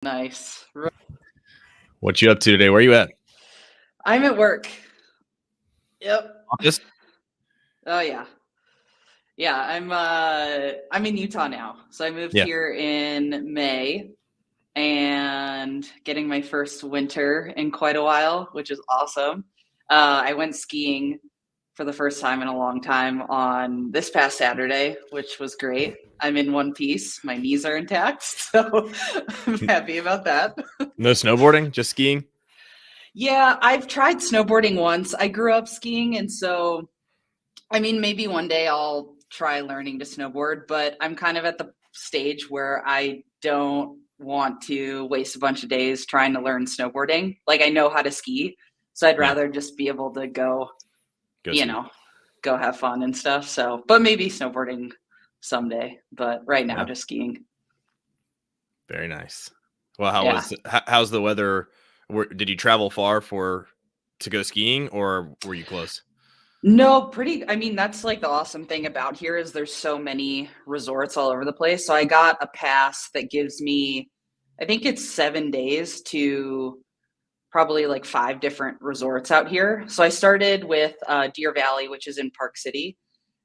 Nice. What you up to today? Where are you at? I'm at work. Yep. Office? Oh yeah. Yeah, I'm in Utah now. So I moved Yeah. here in May and getting my first winter in quite a while, which is awesome. I went skiing for the first time in a long time on this past Saturday, which was great. I'm in one piece. My knees are intact, so I'm happy about that. No snowboarding, just skiing? Yeah, I've tried snowboarding once. I grew up skiing, and so maybe one day I'll try learning to snowboard, but I'm kind of at the stage where I don't want to waste a bunch of days trying to learn snowboarding. Like I know how to ski, so I'd Yeah. rather just be able to go ski. Go have fun and stuff. So, but maybe snowboarding someday, but right now just skiing. Very nice. Well, how's the weather? Did you travel far to go skiing, or were you close? No, that's like the awesome thing about here is there's so many resorts all over the place. So I got a pass that gives me, I think it's 7 days to probably like 5 different resorts out here. So I started with Deer Valley, which is in Park City.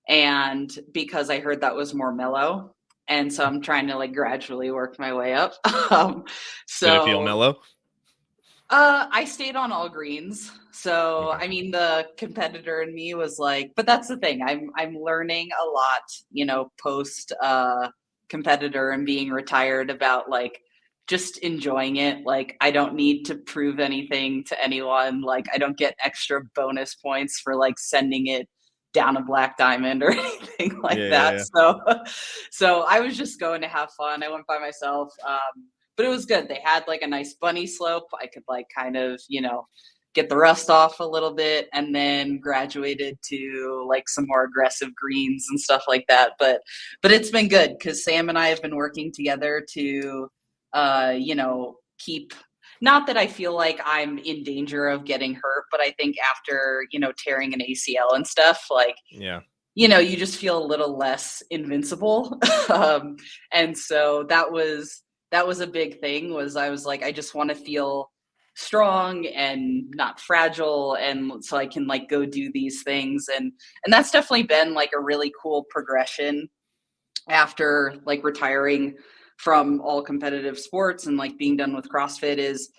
And because I heard that was more mellow. And so I'm trying to like gradually work my way up. Did it feel mellow? I stayed on all greens. So, Okay. The competitor in me was like, but that's the thing. I'm learning a lot, post competitor and being retired about like just enjoying it. Like I don't need to prove anything to anyone. Like I don't get extra bonus points for like sending it down a black diamond or anything like that. Yeah. So I was just going to have fun. I went by myself. But it was good. They had like a nice bunny slope. I could like kind of, get the rust off a little bit, and then graduated to like some more aggressive greens and stuff like that. But it's been good because Sam and I have been working together to, keep. Not that I feel like I'm in danger of getting hurt, but I think after, tearing an ACL and stuff, like, you just feel a little less invincible. And so that was a big thing. Was I was like, I just want to feel strong and not fragile, and so I can like go do these things. And that's definitely been like a really cool progression after like retiring from all competitive sports and like being done with CrossFit is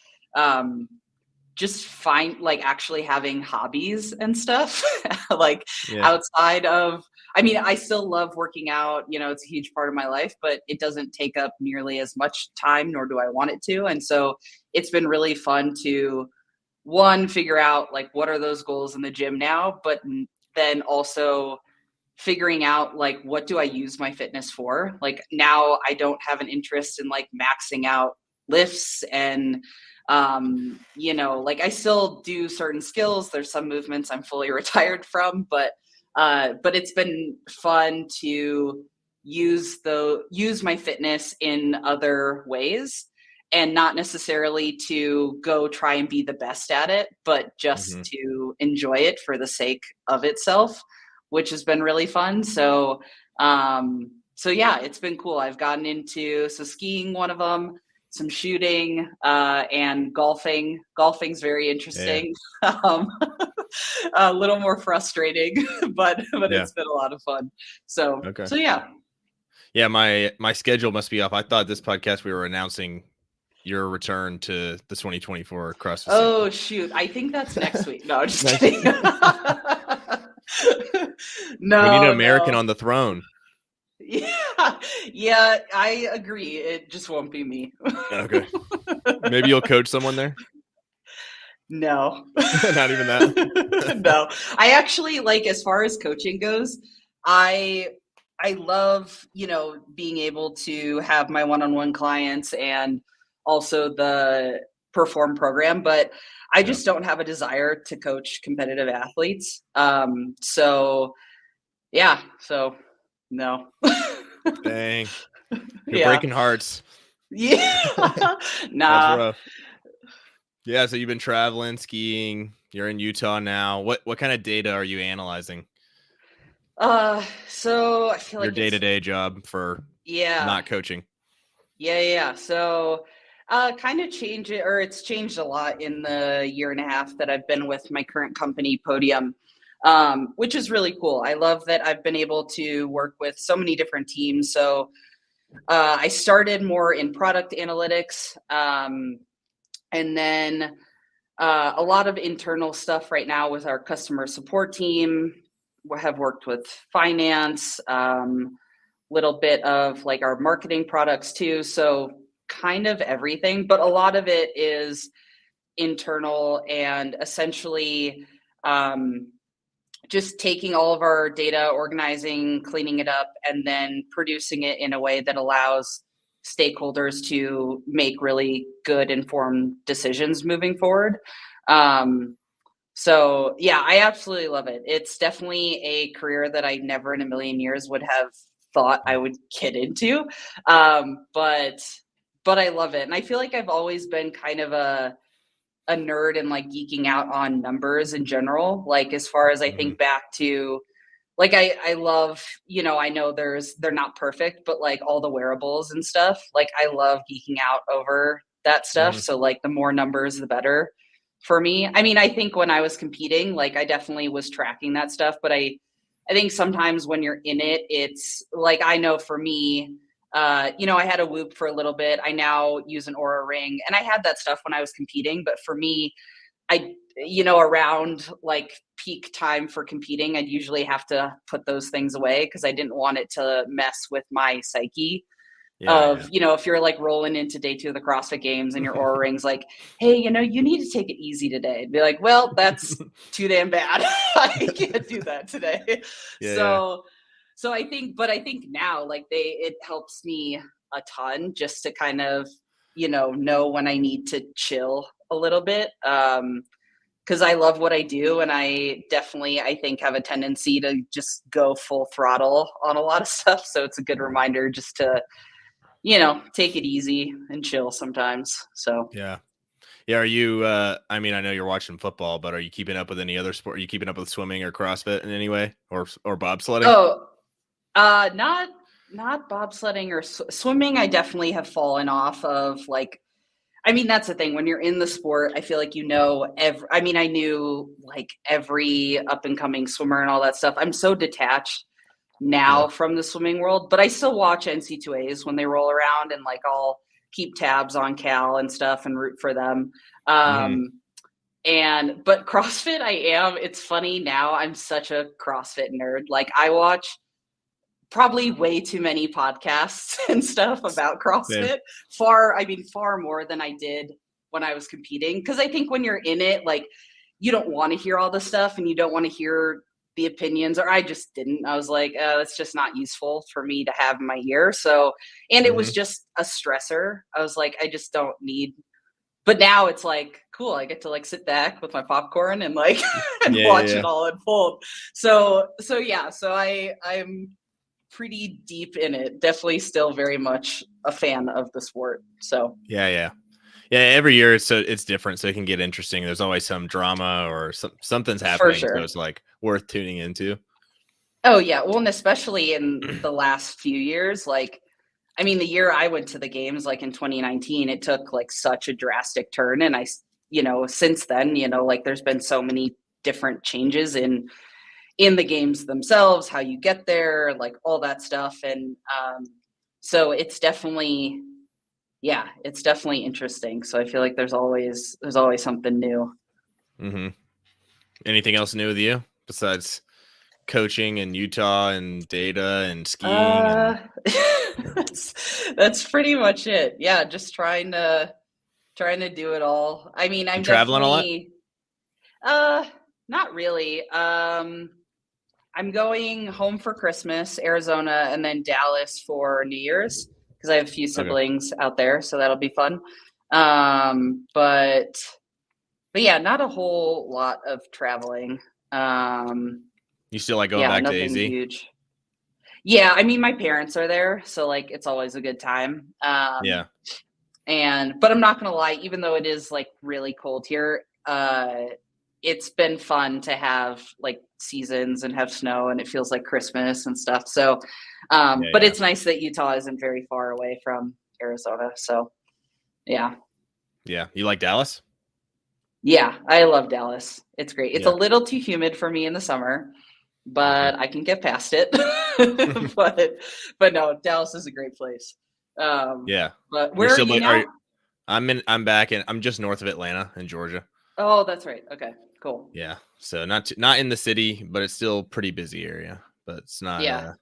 just actually having hobbies and stuff like outside of, I still love working out, it's a huge part of my life, but it doesn't take up nearly as much time, nor do I want it to. And so it's been really fun to figure out like what are those goals in the gym now, but then also figuring out like what do I use my fitness for. Like now I don't have an interest in like maxing out lifts and like I still do certain skills. There's some movements I'm fully retired from, but it's been fun to use my fitness in other ways, and not necessarily to go try and be the best at it, but just to enjoy it for the sake of itself, which has been really fun. So yeah, it's been cool. I've gotten into skiing, one of them, some shooting, and golfing. Golfing's very interesting. A little more frustrating, but it's been a lot of fun. So yeah. Yeah, my schedule must be off. I thought this podcast we were announcing your return to the 2024 CrossFit. Oh shoot, I think that's next week. No, just kidding. No, we need an American on the throne. Yeah, I agree. It just won't be me. Okay. Maybe you'll coach someone there? No. Not even that? No. I actually, like, as far as coaching goes, I love, being able to have my one-on-one clients and also the Perform program, but I just don't have a desire to coach competitive athletes. So no. Dang. You're breaking hearts. Yeah. Nah. That's rough. Yeah, so you've been traveling, skiing. You're in Utah now. What kind of data are you analyzing? So I feel like your day-to-day job for not coaching. Yeah. So Kind of change it, or it's changed a lot in the year and a half that I've been with my current company, Podium, which is really cool. I love that I've been able to work with so many different teams. So I started more in product analytics, and then a lot of internal stuff right now with our customer support team. We have worked with finance, little bit of like our marketing products too. So kind of everything, but a lot of it is internal and essentially just taking all of our data, organizing, cleaning it up, and then producing it in a way that allows stakeholders to make really good informed decisions moving forward. So yeah, I absolutely love it. It's definitely a career that I never in a million years would have thought I would get into. But I love it. And I feel like I've always been kind of a nerd and like geeking out on numbers in general. Like as far as I think back to like I love, I know they're not perfect, but like all the wearables and stuff, like I love geeking out over that stuff. So like the more numbers the better for me. I mean, I think when I was competing, like I definitely was tracking that stuff, but I think sometimes when you're in it, it's like I know for me, I had a Whoop for a little bit. I now use an Aura Ring, and I had that stuff when I was competing. But for me, around like peak time for competing, I'd usually have to put those things away because I didn't want it to mess with my psyche. Of, if you're like rolling into day 2 of the CrossFit Games and your Aura Ring's like, hey, you need to take it easy today. I'd be like, well, that's too damn bad. I can't do that today. So I think now like it helps me a ton just to kind of, know when I need to chill a little bit. Because I love what I do, and I think have a tendency to just go full throttle on a lot of stuff. So it's a good reminder just to, take it easy and chill sometimes. So yeah. Are you I mean, I know you're watching football, but are you keeping up with any other sport? Are you keeping up with swimming or CrossFit in any way, or bobsledding? Oh, not bobsledding or swimming. I definitely have fallen off of like, I mean, that's the thing. When you're in the sport, I feel like I knew like every up and coming swimmer and all that stuff. I'm so detached now from the swimming world, but I still watch NC2As when they roll around, and like I'll keep tabs on Cal and stuff and root for them. But CrossFit, it's funny now. I'm such a CrossFit nerd. Like I watch probably way too many podcasts and stuff about Same. CrossFit. Far more than I did when I was competing. Cause I think when you're in it, like you don't want to hear all the stuff and you don't want to hear the opinions, or I just didn't. I was like, that's just not useful for me to have in my ear. So, and it was just a stressor. I was like, I just don't need, but now it's like, cool. I get to like sit back with my popcorn and like, and watch it all unfold. So yeah, so I'm pretty deep in it. Definitely still very much a fan of the sport. So yeah. Every year it's different, so it can get interesting. There's always some drama or something's happening, for sure. so it's like worth tuning into. Oh yeah, well, and especially in the last few years, like I mean, the year I went to the games, like in 2019, it took like such a drastic turn, and since then, like there's been so many different changes in the games themselves, how you get there, like all that stuff. And so it's definitely interesting. So I feel like there's always something new. Anything else new with you besides coaching and Utah and data and skiing? And that's pretty much it. Yeah, just trying to do it all. I mean, I'm traveling a lot? definitely not really. I'm going home for Christmas, Arizona, and then Dallas for New Year's because I have a few siblings out there, so that'll be fun. But yeah, not a whole lot of traveling. You still like going back to AZ? Huge. Yeah, I mean, my parents are there, so like it's always a good time. But I'm not gonna lie, even though it is like really cold here, it's been fun to have like seasons and have snow, and it feels like Christmas and stuff. So, but it's nice that Utah isn't very far away from Arizona. So, Yeah. Yeah. You like Dallas? Yeah, I love Dallas. It's great. It's a Yeah. little too humid for me in the summer, Mhm. but I can get past it. But no, Dallas is a great place. Yeah. But You're where are still you are now? I'm back I'm just north of Atlanta in Georgia. Oh, that's right. Okay, cool. Yeah. So not in the city, but it's still pretty busy area. But it's not Yeah,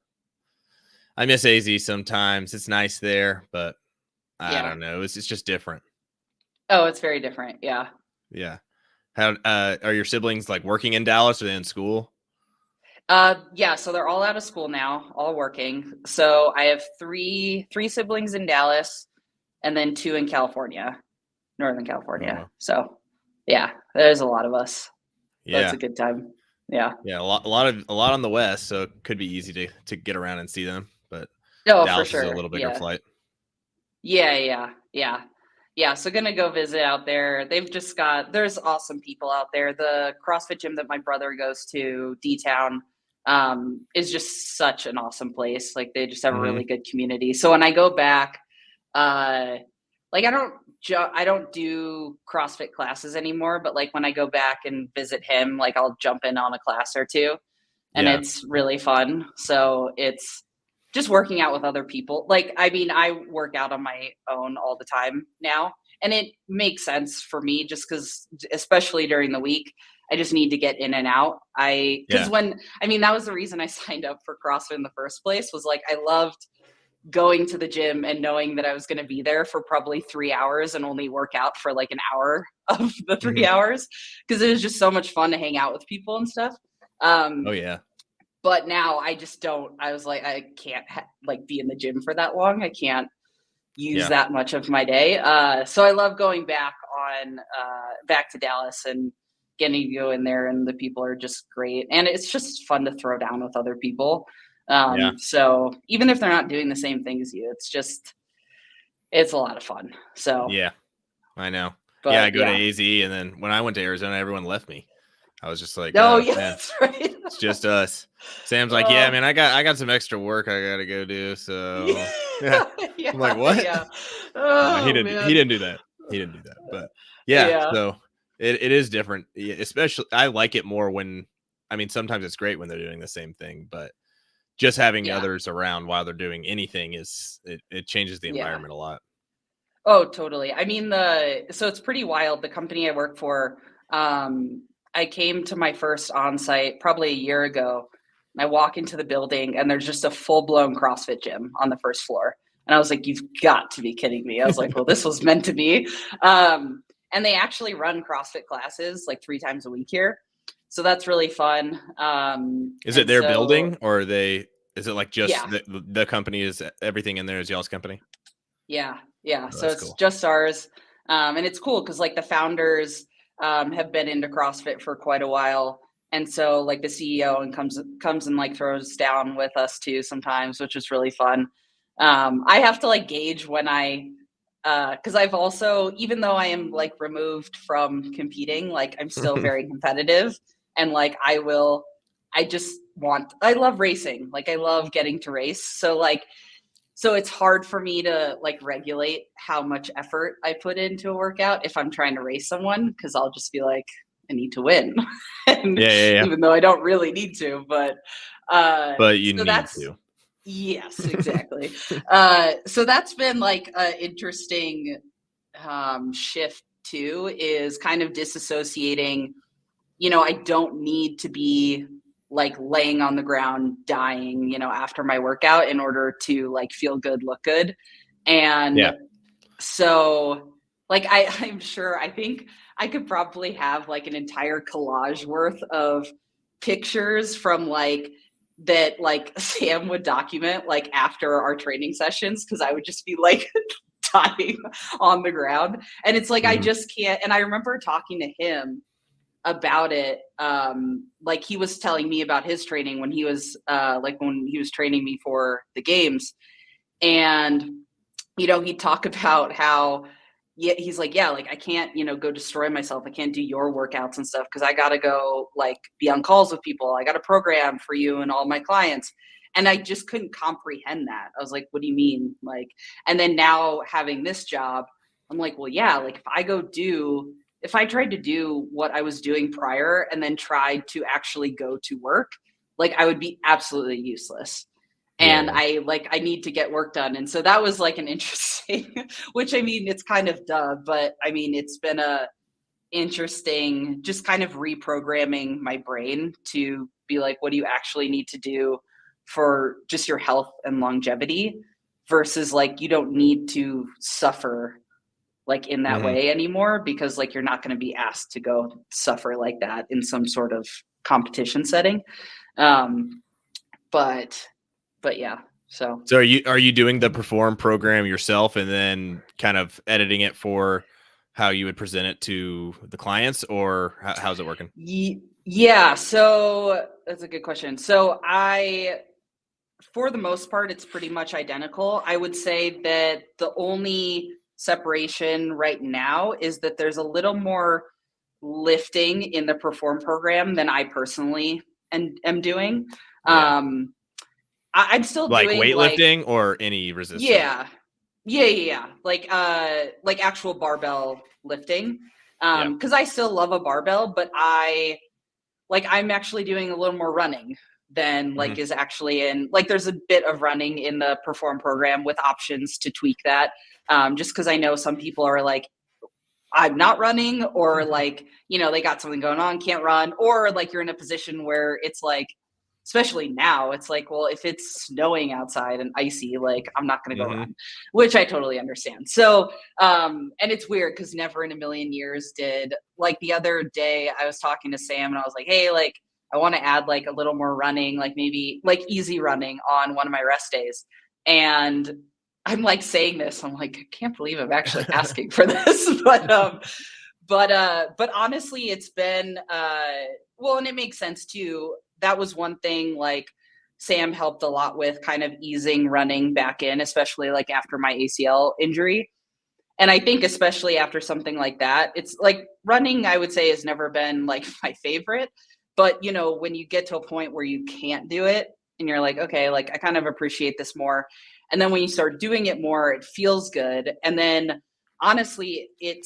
I miss AZ sometimes. It's nice there, but I yeah. don't know. It's just different. Oh, it's very different. Yeah. Yeah. How are your siblings like working in Dallas or they in school? Yeah, so they're all out of school now, all working. So I have three siblings in Dallas and then two in California, Northern Oh California. well. So yeah, there's a lot of us. That's Yeah. a good time. Yeah. Yeah, a lot on the west, so it could be easy to get around and see them, but Oh, for Dallas is a sure. little bigger Yeah. flight. Yeah. Yeah. So gonna go visit out there. There's awesome people out there. The CrossFit gym that my brother goes to, D Town, is just such an awesome place. Like they just have a really Mhm. good community. So when I go back, uh, like I don't do CrossFit classes anymore, but like when I go back and visit him, like I'll jump in on a class or two and Yeah. it's really fun. So it's just working out with other people. Like, I mean, I work out on my own all the time now, and it makes sense for me just because, especially during the week, I just need to get in and out. Because Yeah. when, I mean, that was the reason I signed up for CrossFit in the first place, was like, I loved going to the gym and knowing that I was going to be there for probably 3 hours and only work out for like an hour of the three Mhm. hours because it was just so much fun to hang out with people and stuff. Oh, Um, yeah. but now I just don't. I was like, I can't like be in the gym for that long. I can't use Yeah. that much of my day. So I love going back to Dallas and getting to go in there, and the people are just great, and it's just fun to throw down with other people. Yeah. So even if they're not doing the same thing as you, it's a lot of fun. So, Yeah. I know. Yeah, I but go to yeah. AZ, and then when I went to Arizona, everyone left me. I was just like, Oh "Oh, yeah, man, that's right. it's just us." Sam's like, "Yeah, Oh man, I got some extra work I gotta go do, yeah, so" yeah. I'm like, "What?" yeah. No, he Oh didn't he man. didn't do that. He didn't do that, but yeah, Yeah. so it is different, especially I like it more when I mean, sometimes it's great when they're doing the same thing, but just having Yeah. others around while they're doing anything it changes the Yeah. environment a lot. Oh, totally. I mean, so it's pretty wild. The company I work for, I came to my first on-site probably a year ago. And I walk into the building and there's just a full-blown CrossFit gym on the first floor. And I was like, you've got to be kidding me. I was like, well, this was meant to be. And they actually run CrossFit classes like 3 times a week here. So that's really fun. Is it And their so, building or is it like just yeah, the company is everything in there is y'all's company? yeah. Oh, So that's it's cool. just ours, and it's cool because like the founders have been into CrossFit for quite a while, and so like the CEO and comes and like throws down with us too sometimes, which is really fun. I have to like gauge when because I've also, even though I am like removed from competing, like I'm still very competitive, and like I love racing, like I love getting to race, so it's hard for me to like regulate how much effort I put into a workout if I'm trying to race someone because I'll just be like, I need to win. And Yeah, yeah, yeah. even though I don't really need to, but But you so need that's to. yes, exactly. So that's been like an interesting shift too, is kind of disassociating, I don't need to be like laying on the ground dying, after my workout in order to like feel good, look good. And Yeah. so like I'm sure I think I could probably have like an entire collage worth of pictures from like that like Sam would document like after our training sessions because I would just be like dying on the ground. And it's like I Mhm. just can't. And I remember talking to him about it, like he was telling me about his training when he was training me for the games, and he'd talk about how, yeah, he's like, yeah, like I can't go destroy myself, I can't do your workouts and stuff because I gotta go like be on calls with people, I got a program for you and all my clients. And I just couldn't comprehend that. I was like, what do you mean? Like, and then now having this job, I'm like, well, yeah, like if I tried to do what I was doing prior and then tried to actually go to work, like I would be absolutely useless. And Yeah. I need to get work done. And so that was like an interesting, which I mean, it's kind of duh, but I mean, it's been a interesting, just kind of reprogramming my brain to be like, what do you actually need to do for just your health and longevity versus like, you don't need to suffer like in that Mhm. way anymore because like you're not going to be asked to go suffer like that in some sort of competition setting. Um, but yeah, so So are you doing the perform program yourself and then kind of editing it for how you would present it to the clients, or how's it working? yeah, so that's a good question. So for the most part, it's pretty much identical. I would say that the only separation right now is that there's a little more lifting in the perform program than I personally am doing. Yeah. Um, I'm still Like doing like, weightlifting or any resistance? yeah, yeah. Like actual barbell lifting. Yeah. Because I still love a barbell, but I'm actually doing a little more running than Mhm. like is actually in like there's a bit of running in the perform program with options to tweak that. Just because I know some people are like, I'm not running, or like, they got something going on, can't run, or like you're in a position where it's like, especially now, it's like, well, if it's snowing outside and icy, like I'm not going to go Mhm. run, which I totally understand. So, and it's weird because never in a million years did like the other day I was talking to Sam and I was like, hey, like I want to add like a little more running, like maybe like easy running on one of my rest days. And I'm like saying this, I'm like, I can't believe I'm actually asking for this. But honestly, it's been well, and it makes sense too. That was one thing like Sam helped a lot with kind of easing running back in, especially like after my ACL injury. And I think especially after something like that, it's like running, I would say, has never been like my favorite. But when you get to a point where you can't do it and you're like, okay, like I kind of appreciate this more. And then when you start doing it more, it feels good. And then honestly, it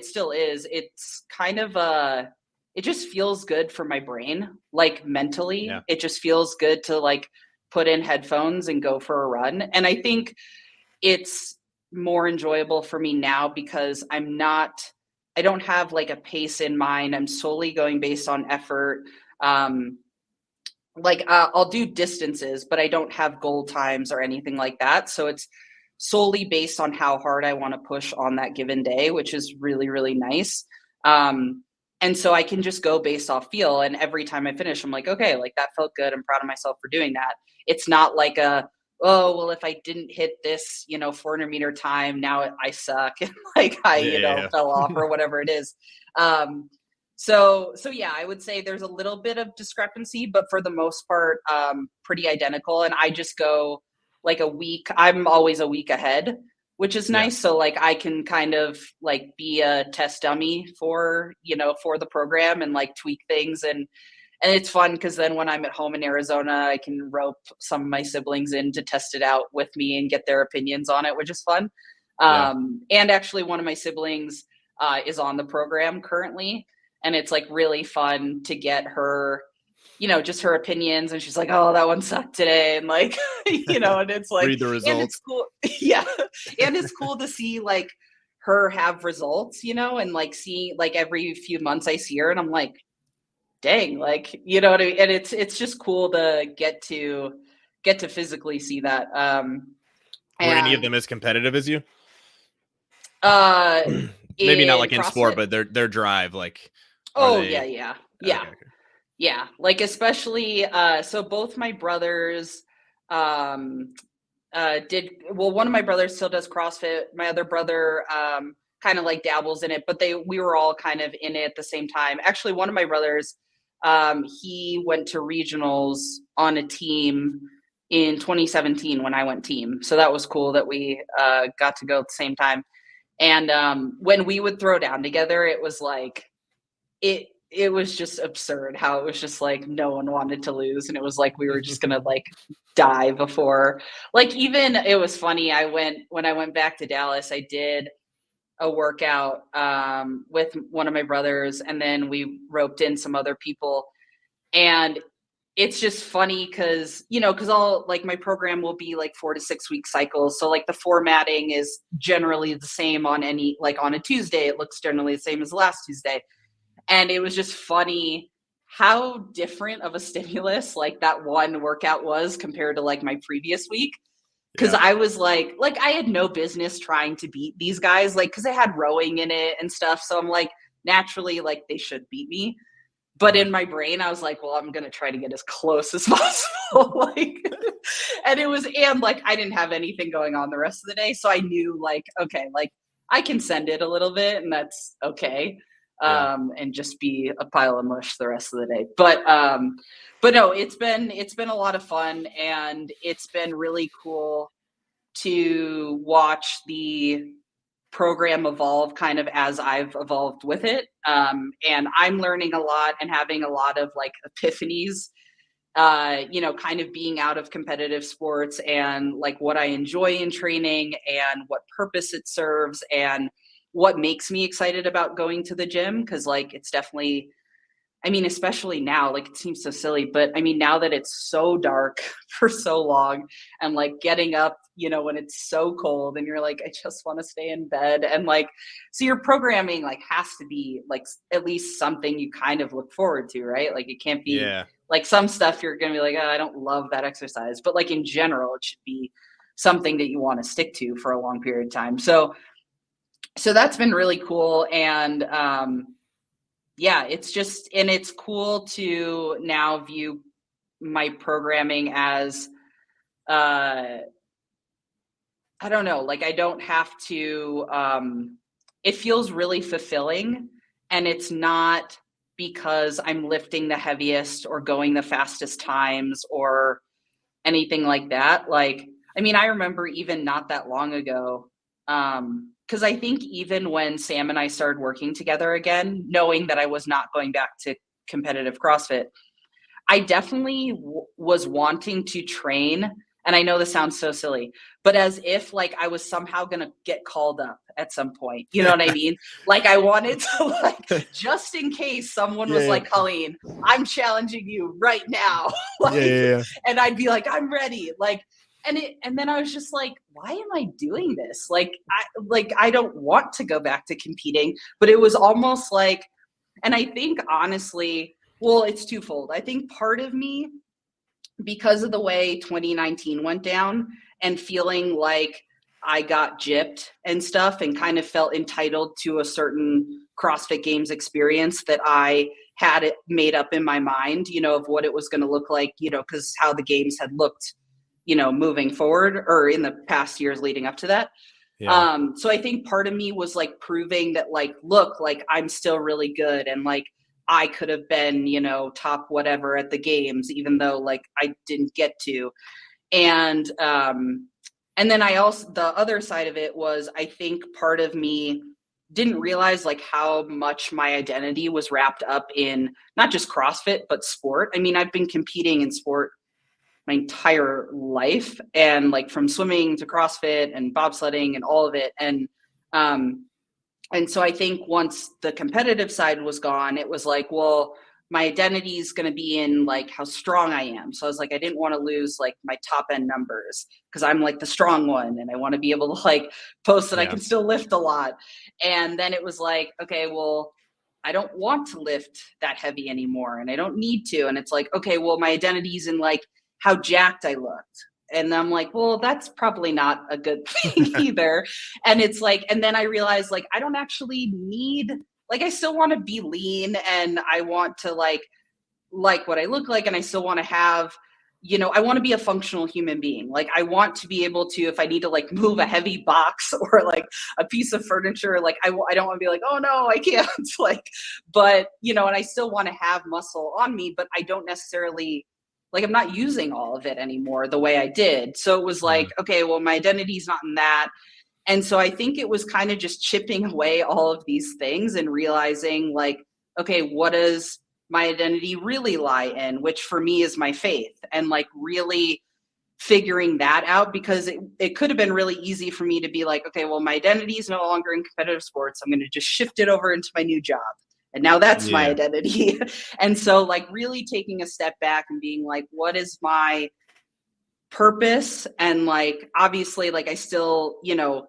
still is, it's kind of it just feels good for my brain, like mentally. Yeah. It just feels good to like put in headphones and go for a run. And I think it's more enjoyable for me now because I don't have like a pace in mind. I'm solely going based on effort. Um, I'll do distances, but I don't have goal times or anything like that. So it's solely based on how hard I want to push on that given day, which is really, really nice. And so I can just go based off feel. And every time I finish, I'm like, okay, like that felt good. I'm proud of myself for doing that. It's not like oh, well, if I didn't hit this, 400-meter time, now I suck. And like I, Yeah, yeah, fell off yeah. or whatever it is. So yeah, I would say there's a little bit of discrepancy, but for the most part, pretty identical. And I just go like a week. I'm always a week ahead, which is Yeah. nice. So like I can kind of like be a test dummy for the program and like tweak things, and it's fun because then when I'm at home in Arizona, I can rope some of my siblings in to test it out with me and get their opinions on it, which is fun. Yeah. And actually, one of my siblings is on the program currently, and it's like really fun to get her, just her opinions. And she's like, "Oh, that one sucked today," and like, and it's like, Read the and it's results. cool, yeah, and it's cool to see like her have results, and like see like every few months I see her, and I'm like, dang, like, what I mean? And it's just cool to get to physically see that. Were any of And them as competitive as you? uh Maybe not in like in sport, CrossFit, but their drive, like, are oh yeah, they yeah, yeah, okay, okay. yeah. Like especially so both my brothers um did well. One of my brothers still does CrossFit. My other brother kind of like dabbles in it, but we were all kind of in it at the same time. Actually, one of my brothers, he went to regionals on a team in 2017 when I went team. So that was cool that we got to go at the same time. And when we would throw down together, it was like it was just absurd how it was just like no one wanted to lose, and it was like we were just gonna like die before. Like even it was funny. When I went back to Dallas, I did a workout with one of my brothers, and then we roped in some other people. And it's just funny because, because all like my program will be like 4 to 6 week cycles. So like the formatting is generally the same on any, like on a Tuesday, it looks generally the same as last Tuesday. And it was just funny how different of a stimulus like that one workout was compared to like my previous week. Cause I was like I had no business trying to beat these guys, like, cause I had rowing in it and stuff. So I'm like, naturally, like they should beat me. But in my brain, I was like, well, I'm going to try to get as close as possible. Like, and like, I didn't have anything going on the rest of the day. So I knew like, okay, like I can send it a little bit and that's okay. And just be a pile of mush the rest of the day. But no, it's been a lot of fun, and it's been really cool to watch the program evolve kind of as I've evolved with it. And I'm learning a lot and having a lot of like epiphanies, kind of being out of competitive sports and like what I enjoy in training and what purpose it serves and what makes me excited about going to the gym. Cause like, it's definitely, I mean, especially now, like it seems so silly, but I mean, now that it's so dark for so long and like getting up, when it's so cold and you're like, I just want to stay in bed. And like, so your programming like has to be like at least something you kind of look forward to, right? Like it can't be like some stuff you're going to be like, oh, I don't love that exercise. But like in general, it should be something that you want to stick to for a long period of time. So that's been really cool. And, it's just, and it's cool to now view my programming as, I don't know, like I don't have to, it feels really fulfilling, and it's not because I'm lifting the heaviest or going the fastest times or anything like that. Like, I mean, I remember even not that long ago, because I think even when Sam and I started working together again, knowing that I was not going back to competitive CrossFit, I definitely was wanting to train. And I know this sounds so silly, but as if like I was somehow going to get called up at some point. You know what I mean? Like I wanted to like, just in case someone was like, Colleen, I'm challenging you right now. Like, and I'd be like, I'm ready. Like, and then I was just like, why am I doing this? Like, I don't want to go back to competing, but it was almost like, and I think honestly, well, it's twofold. I think part of me, because of the way 2019 went down and feeling like I got gypped and stuff and kind of felt entitled to a certain CrossFit Games experience that I had it made up in my mind, of what it was going to look like, because how the games had looked, moving forward or in the past years leading up to that. So I think part of me was like proving that like, look, like I'm still really good. And like, I could have been, top whatever at the games, even though like I didn't get to. And then I also, the other side of it was, I think part of me didn't realize like how much my identity was wrapped up in not just CrossFit, but sport. I mean, I've been competing in sport my entire life, and like from swimming to CrossFit and bobsledding and all of it. And so I think once the competitive side was gone, it was like, well, my identity is going to be in like how strong I am. So I was like, I didn't want to lose like my top end numbers because I'm like the strong one and I want to be able to like post that I can still lift a lot. And then it was like, okay, well, I don't want to lift that heavy anymore and I don't need to. And it's like, okay, well, my identity's in like how jacked I looked. And I'm like, well, that's probably not a good thing either. And it's like, and then I realized like, I don't actually need, like, I still want to be lean and I want to like what I look like. And I still want to have, I want to be a functional human being. Like I want to be able to, if I need to like move a heavy box or like a piece of furniture, like I don't want to be like, oh no, I can't like, but and I still want to have muscle on me, but I don't necessarily, like I'm not using all of it anymore the way I did. So it was like, okay, well, my identity's not in that. And so I think it was kind of just chipping away all of these things and realizing like, okay, what does my identity really lie in? Which for me is my faith, and like really figuring that out, because it could have been really easy for me to be like, okay, well, my identity is no longer in competitive sports. I'm going to just shift it over into my new job. And now that's my identity. And so like really taking a step back and being like, what is my purpose? And like, obviously, like I still, you know,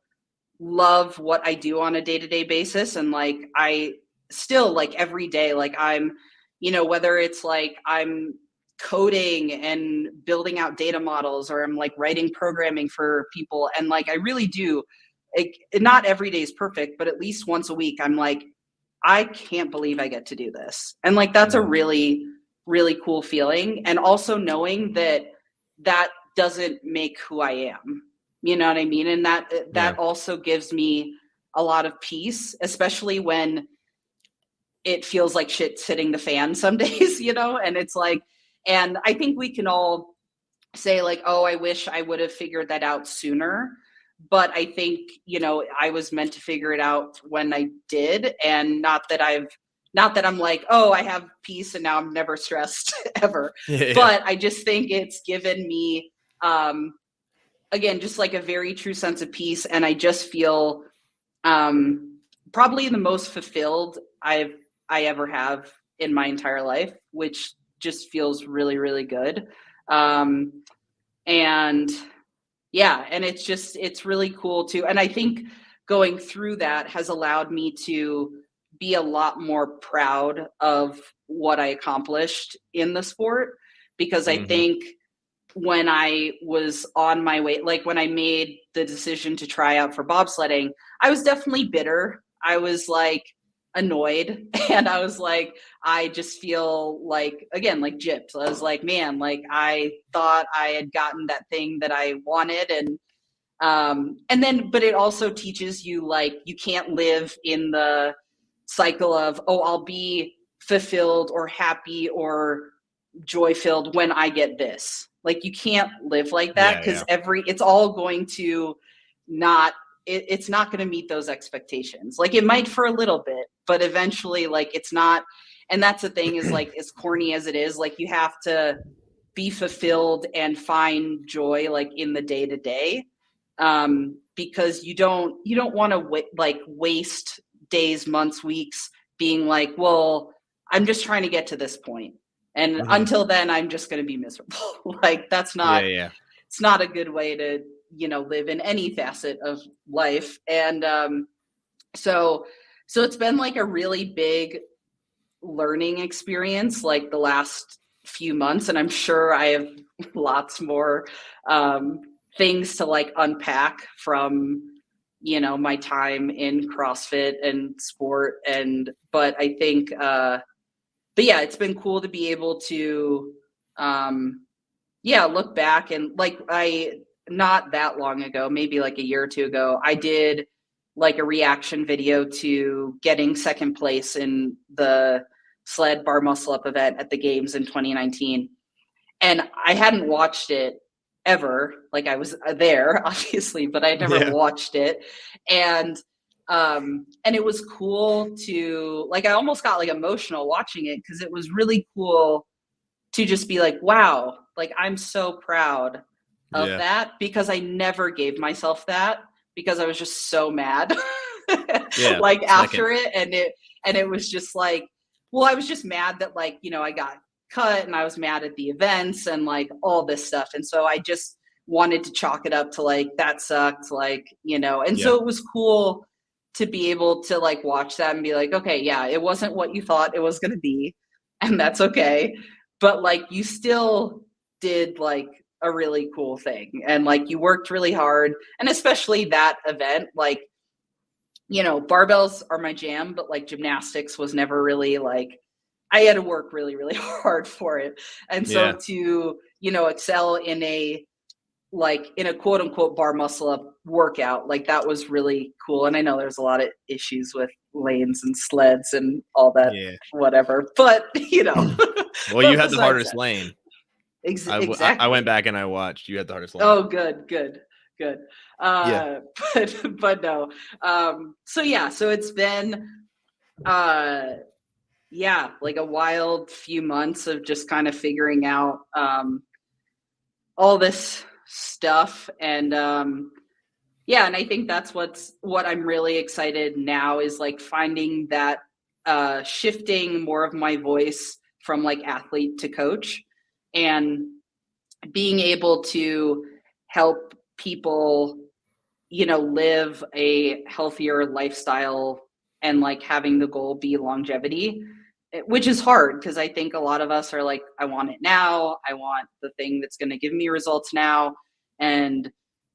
love what I do on a day-to-day basis. And like, I still like every day, like I'm, you know, whether it's like I'm coding and building out data models, or I'm like writing programming for people. And like, I really do, not every day is perfect, but at least once a week, I'm like, I can't believe I get to do this. And like, that's a really, really cool feeling. And also knowing that that doesn't make who I am. You know what I mean? And that also gives me a lot of peace, especially when it feels like shit's hitting the fan some days, you know? And it's like, and I think we can all say like, oh, I wish I would have figured that out sooner. But I think, you know, I was meant to figure it out when I did. And not that I'm like, oh, I have peace and now I'm never stressed ever. But I just think it's given me, again, just like a very true sense of peace. And I just feel probably the most fulfilled I ever have in my entire life, which just feels really, really good. And yeah, and it's really cool too. And I think going through that has allowed me to be a lot more proud of what I accomplished in the sport, because I think when I was on my way, like when I made the decision to try out for bobsledding, I was definitely bitter. I was like annoyed, and I was like, I just feel like, again, like gypped. I was like, man, like I thought I had gotten that thing that I wanted. And then, but it also teaches you, like, you can't live in the cycle of, oh, I'll be fulfilled or happy or joy filled when I get this. Like, you can't live like that, because it's all going to it's not going to meet those expectations. Like, it might for a little bit, but eventually, like, it's not. And that's the thing, is like, as corny as it is, like, you have to be fulfilled and find joy, like, in the day to day, because you don't want to waste days, months, weeks being like, well, I'm just trying to get to this point, and until then I'm just going to be miserable. Like, that's not it's not a good way to, you know, live in any facet of life. And so it's been like a really big learning experience, like the last few months, and I'm sure I have lots more things to like unpack from, you know, my time in CrossFit and sport. But I think but yeah, it's been cool to be able to look back, and like, not that long ago, maybe like a year or two ago, I did like a reaction video to getting second place in the sled bar muscle up event at the games in 2019. And I hadn't watched it ever. Like, I was there obviously, but I never watched it. And it was cool to, like, I almost got like emotional watching it, because it was really cool to just be like, wow, like, I'm so proud of that, because I never gave myself that, because I was just so mad like after it. And it was just like, well, I was just mad that, like, you know, I got cut, and I was mad at the events and like all this stuff. And so I just wanted to chalk it up to like, that sucked, like, you know. And so it was cool to be able to like watch that and be like, okay, yeah, it wasn't what you thought it was going to be, and that's okay. But like, you still did like a really cool thing, and like, you worked really hard. And especially that event, like, you know, barbells are my jam, but like gymnastics was never really like, I had to work really, really hard for it. And so to, you know, excel in a quote unquote bar muscle up workout, like, that was really cool. And I know there's a lot of issues with lanes and sleds and all that, whatever, but you know. Well, you had the hardest lane. Exactly. I went back and I watched. You had the hardest lane. Oh, good. But no. So it's been like a wild few months of just kind of figuring out all this stuff. And yeah, and I think that's what I'm really excited now is like finding that shifting more of my voice from like athlete to coach, and being able to help people, you know, live a healthier lifestyle, and like having the goal be longevity, which is hard because I think a lot of us are like, I want it now. I want the thing that's going to give me results now. And,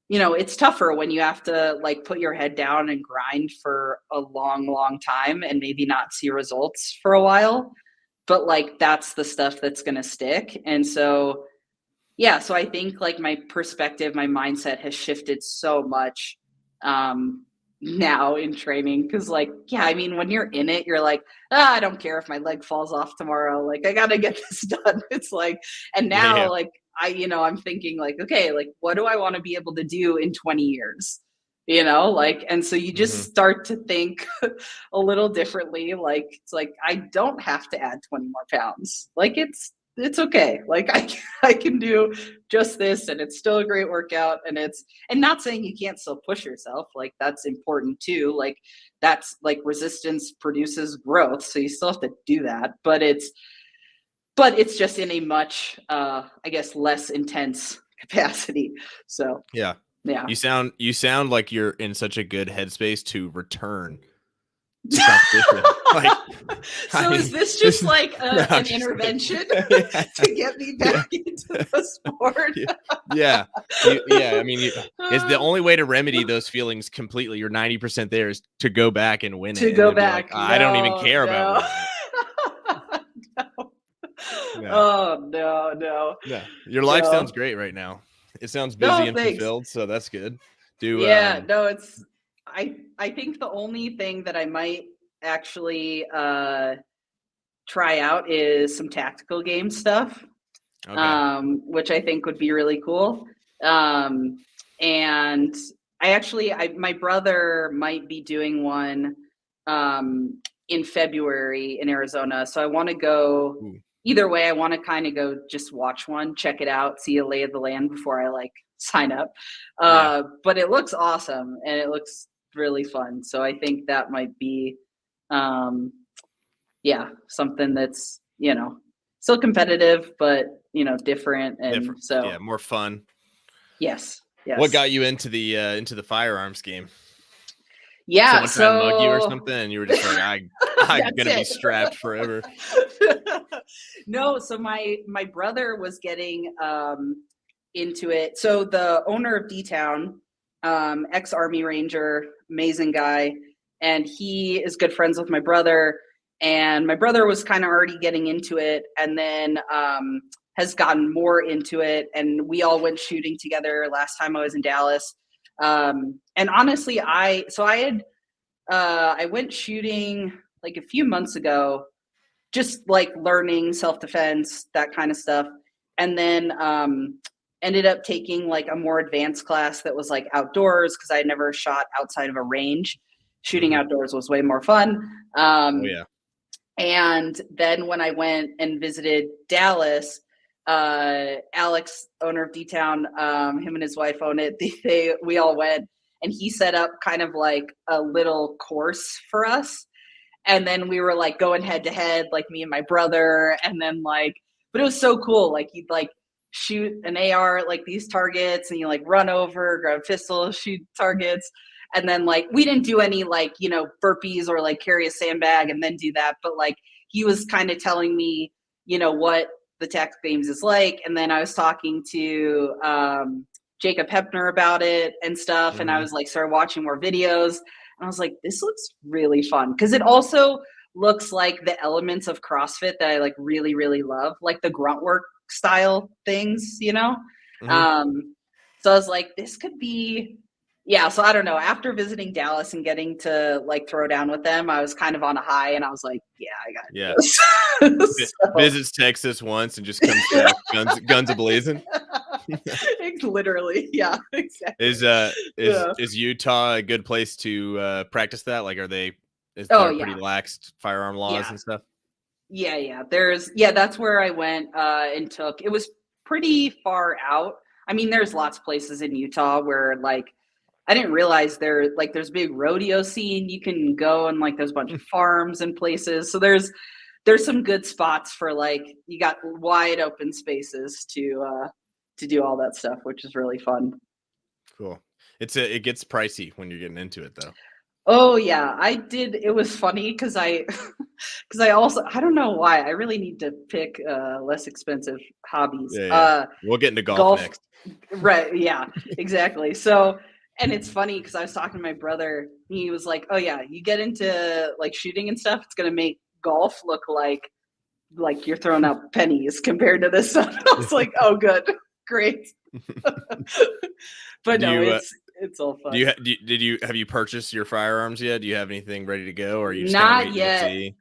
you know, it's tougher when you have to like put your head down and grind for a long, long time and maybe not see results for a while. But like, that's the stuff that's going to stick. And so, yeah, so I think like my perspective, my mindset has shifted so much now in training, because like, yeah, I mean, when you're in it, you're like, I don't care if my leg falls off tomorrow, like I gotta get this done. It's like, and Yeah, now yeah. like I'm thinking like, okay, like what do I want to be able to do in 20 years, you know, like, and so you just start to think a little differently. Like it's like, I don't have to add 20 more pounds, like it's okay. Like I can do just this, and it's still a great workout. And not saying you can't still push yourself. Like that's important too. Like that's like resistance produces growth. So you still have to do that, but it's just in a much, I guess, less intense capacity. So Yeah. yeah. You sound like you're in such a good headspace to return to competition. Like, So is this just like an intervention to get me back into the sport? Yeah. I mean, it's the only way to remedy those feelings completely. You're 90% there is to go back and win To it, and go then be like, back. I don't even care about No. winning it. No. Yeah. Oh no. Yeah. Your life sounds great right now. It sounds busy No, and thanks. fulfilled, so that's good. Yeah, no, it's I think the only thing that I might actually try out is some tactical game stuff, Okay. which I think would be really cool. And my brother might be doing one in February in Arizona. So I want to go. Ooh. Either way, I want to kind of go just watch one, check it out, see a lay of the land before I like sign up. Yeah. But it looks awesome and it looks really fun. So I think that might be, yeah, something that's, you know, still competitive, but, you know, different. And Different. so, Yeah, more fun. yes. What got you into the firearms game? Yeah. Someone try and mug you or So something, and you were just like, I'm gonna be strapped forever. No, so my brother was getting into it. So the owner of D-Town, ex-Army Ranger, amazing guy, and he is good friends with my brother. And my brother was kind of already getting into it, and then has gotten more into it. And we all went shooting together last time I was in Dallas. And honestly, I went shooting like a few months ago, just like learning self-defense, that kind of stuff. And then ended up taking like a more advanced class that was like outdoors, because I had never shot outside of a range. Shooting outdoors was way more fun. Oh yeah. And then when I went and visited Dallas, Alex, owner of D-Town, him and his wife own it. We all went, and he set up kind of like a little course for us. And then we were like going head to head, like me and my brother. And then like, but it was so cool. Like you'd like shoot an AR at like these targets, and you like run over, grab a pistol, shoot targets. And then like, we didn't do any like, you know, burpees or like carry a sandbag and then do that. But like, he was kind of telling me, you know, what the tactical games is like. And then I was talking to Jacob Hepner about it and stuff. And I was like, started watching more videos. And I was like, this looks really fun. Because it also looks like the elements of CrossFit that I like really, really love, like the grunt work style things, you know? So I was like, this could be, yeah. So I don't know. After visiting Dallas and getting to like throw down with them, I was kind of on a high, and I was like, yeah, I got this. Visits Texas once and just comes back guns ablazing. Literally, yeah, exactly. Is Utah a good place to practice that? Like, is there pretty lax firearm laws and stuff? Yeah. That's where I went and took. It was pretty far out. I mean, there's lots of places in Utah where like, I didn't realize there's a big rodeo scene. You can go and like there's a bunch of farms and places. So there's some good spots for like you got wide open spaces to do all that stuff, which is really fun. Cool. It gets pricey when you're getting into it though. Oh yeah, I did. It was funny because I also I don't know why I really need to pick less expensive hobbies. Yeah. We'll get into golf Golf, next. right? Yeah, exactly. So, and it's funny because I was talking to my brother. He was like, "Oh yeah, you get into like shooting and stuff, it's gonna make golf look like you're throwing out pennies compared to this stuff." I was like, "Oh, good, great." But no, it's all fun. Have you purchased your firearms yet? Do you have anything ready to go, or are you just kind of Not waiting to yet. see?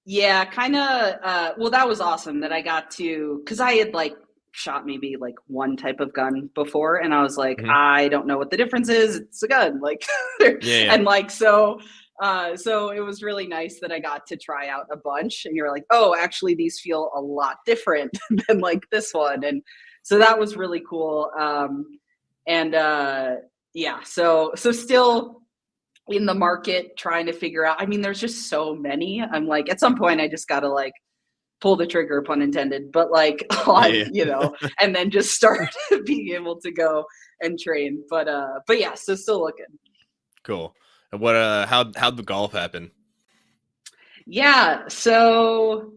Yeah, kind of. Well, that was awesome that I got to, because I had like shot maybe like one type of gun before, and I was like, Mhm. I don't know what the difference is. It's a gun, like, Yeah. and like so. So it was really nice that I got to try out a bunch, and you're like, oh, actually, these feel a lot different than like this one, and so that was really cool. And yeah, so still in the market trying to figure out. I mean, there's just so many. I'm like, at some point, I just got to like pull the trigger, pun intended, but like on, Yeah. and then just start being able to go and train. But yeah, so still looking. Cool. And what how'd the golf happen? Yeah, so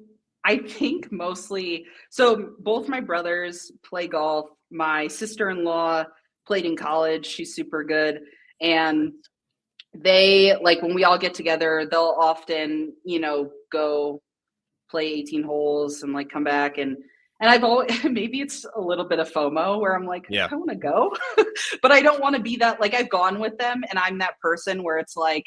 I think mostly, so both my brothers play golf. My sister-in-law played in college. She's super good. And they like when we all get together, they'll often, go play 18 holes and like come back and I've always maybe it's a little bit of FOMO where I'm like, Yeah. I want to go, but I don't want to be that. Like I've gone with them and I'm that person where it's like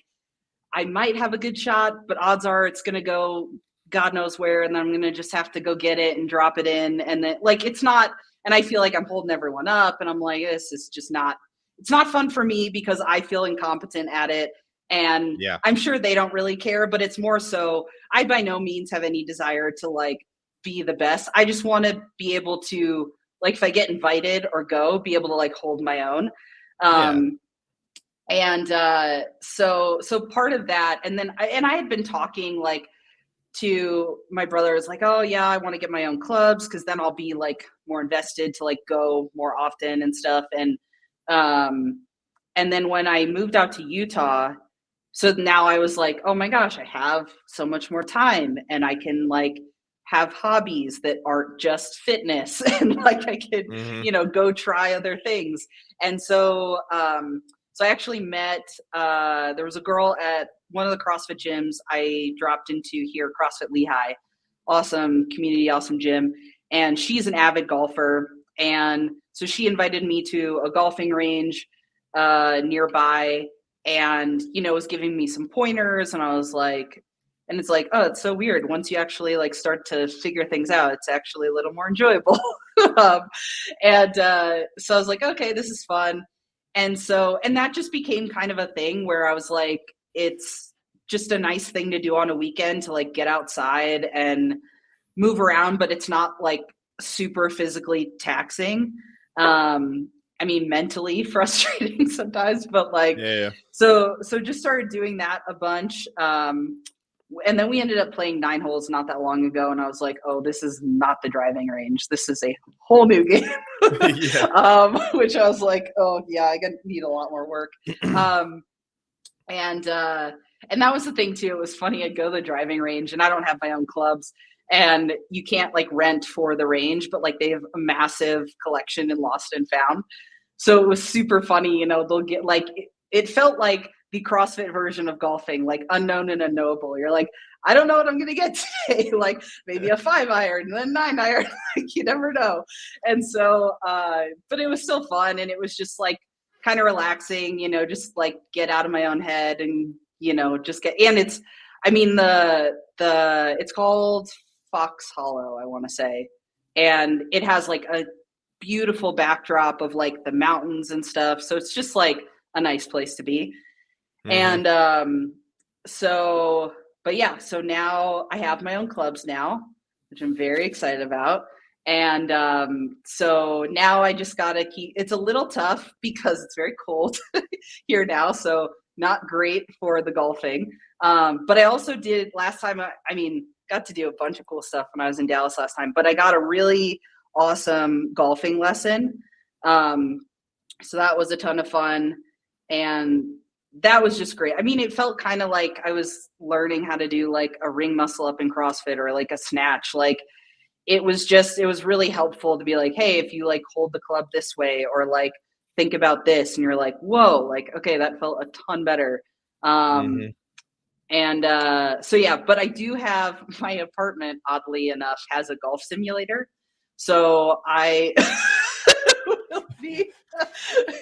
I might have a good shot, but odds are it's gonna go God knows where, and then I'm gonna just have to go get it and drop it in, and then like it's not. And I feel like I'm holding everyone up, and I'm like, this is just not. It's not fun for me because I feel incompetent at it, and Yeah. I'm sure they don't really care. But it's more so I by no means have any desire to like be the best. I just want to be able to like if I get invited or go, be able to like hold my own. Yeah. And so part of that, and then I had been talking like to my brothers like, oh yeah, I want to get my own clubs because then I'll be like more invested to like go more often and stuff. And then when I moved out to Utah, so now I was like, oh my gosh, I have so much more time and I can like have hobbies that aren't just fitness and like I could, Hmm. go try other things. And so I actually met there was a girl at one of the CrossFit gyms I dropped into here, CrossFit Lehigh. Awesome community, awesome gym. And she's an avid golfer. And so she invited me to a golfing range nearby and, was giving me some pointers. And I was like, and it's like, oh, it's so weird. Once you actually like start to figure things out, it's actually a little more enjoyable. um, and so I was like, okay, this is fun. And that just became kind of a thing where I was like, it's just a nice thing to do on a weekend to like get outside and move around, but it's not like super physically taxing. I mean, mentally frustrating sometimes, but like, Yeah. so just started doing that a bunch. And then we ended up playing 9 holes not that long ago. And I was like, oh, this is not the driving range. This is a whole new game. Yeah. Which I was like, oh yeah, I need a lot more work. Um, and that was the thing too. It was funny. I'd go to the driving range and I don't have my own clubs and you can't like rent for the range, but like they have a massive collection in Lost and Found. So it was super funny, they'll get like, it felt like the CrossFit version of golfing, like unknown and unknowable. You're like, I don't know what I'm going to get today. Like maybe a 5-iron and then 9-iron, like you never know. And so, but it was still fun. And it was just like kind of relaxing, just like get out of my own head and, just get, and it's, I mean, it's called Fox Hollow, I want to say. And it has like a beautiful backdrop of like the mountains and stuff. So it's just like a nice place to be. Hmm. And but yeah, so now I have my own clubs now, which I'm very excited about. And so now I just got to keep, it's a little tough because it's very cold here now. So not great for the golfing. But I also did last time, I mean, got to do a bunch of cool stuff when I was in Dallas last time, but I got a really awesome golfing lesson. So that was a ton of fun. And that was just great. I mean, it felt kind of like I was learning how to do like a ring muscle up in CrossFit or like a snatch. Like it was really helpful to be like, hey, if you like hold the club this way or like think about this, and you're like, whoa, like, okay, that felt a ton better. Mm-hmm. And so, yeah, but I do have my apartment, oddly enough, has a golf simulator. So I will be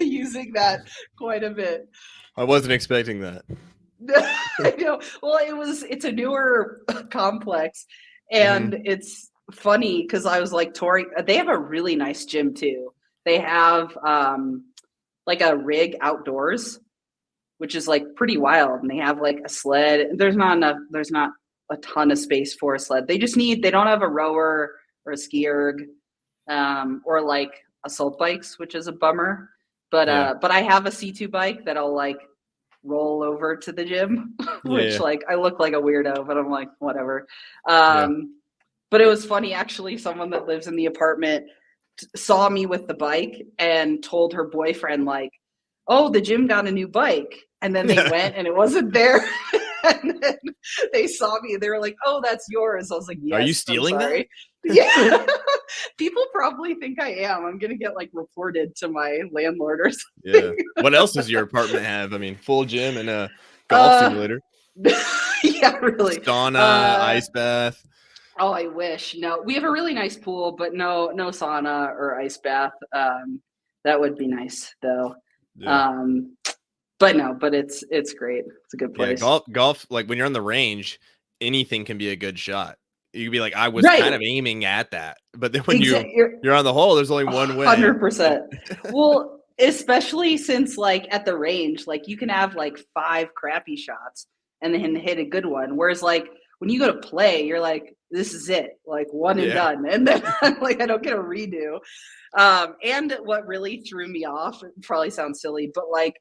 using that quite a bit. I wasn't expecting that. I know. Well, it's a newer complex, and Mm-hmm. it's funny because I was like touring. They have a really nice gym too. They have like a rig outdoors, which is like pretty wild. And they have like a sled. There's not a ton of space for a sled. They don't have a rower or a ski erg, or like assault bikes, which is a bummer. But Yeah. but I have a C2 bike that I'll like roll over to the gym, which Yeah. like I look like a weirdo, but I'm like, whatever. Yeah. But it was funny, actually, someone that lives in the apartment saw me with the bike and told her boyfriend, like, oh, the gym got a new bike. And then they went and it wasn't there. And then they saw me and they were like, oh, that's yours. I was like, yes, Are you I'm stealing sorry. that? Yeah. People probably think I am. I'm going to get like reported to my landlord or Yeah. something. What else does your apartment have? I mean, full gym and a golf Uh, simulator. yeah, really. Sauna, ice bath. Oh, I wish. No, we have a really nice pool, but no sauna or ice bath. That would be nice though. Yeah. But no, but it's great. It's a good Yeah. place. Golf, like when you're on the range, anything can be a good shot. You could be like, I was kind Right. of aiming at that. But then when Exactly. you're on the hole, there's only one way. 100%. Well, especially since like at the range, like you can have like 5 crappy shots and then hit a good one. Whereas like when you go to play, you're like, this is it, like one and Yeah. done. And then like I don't get a redo. And what really threw me off, it probably sounds silly, but like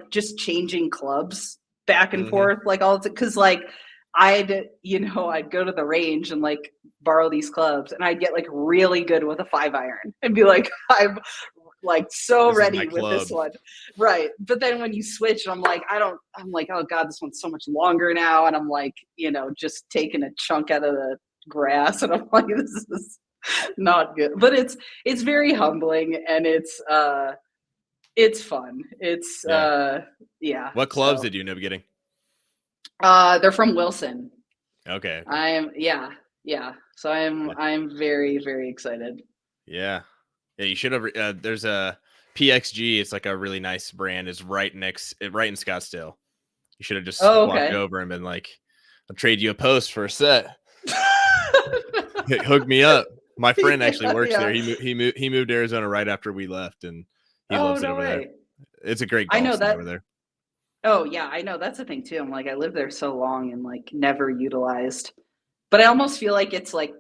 just changing clubs back and Mm-hmm. forth, like all because like I'd go to the range and like borrow these clubs and I'd get like really good with a 5-iron and be like, I'm like so This is my ready with club. this one. Right. But then when you switch, I'm like, I'm like, oh God, this one's so much longer now. And I'm like, just taking a chunk out of the grass. And I'm like, this is not good. But it's very humbling and it's fun. It's Yeah. yeah. What clubs did you end up getting? They're from Wilson. Okay. Yeah. So I'm very, very excited. Yeah. Yeah, you should have. There's a PXG. It's like a really nice brand. Is right in Scottsdale. You should have just walked over and been like, "I'll trade you a post for a set." Hook me up. My friend actually works there. He moved to Arizona right after we left, and he loves it over there. It's a great golf scene over there. Oh yeah, I know. That's the thing too. I'm like, I lived there so long and like never utilized. But I almost feel like it's like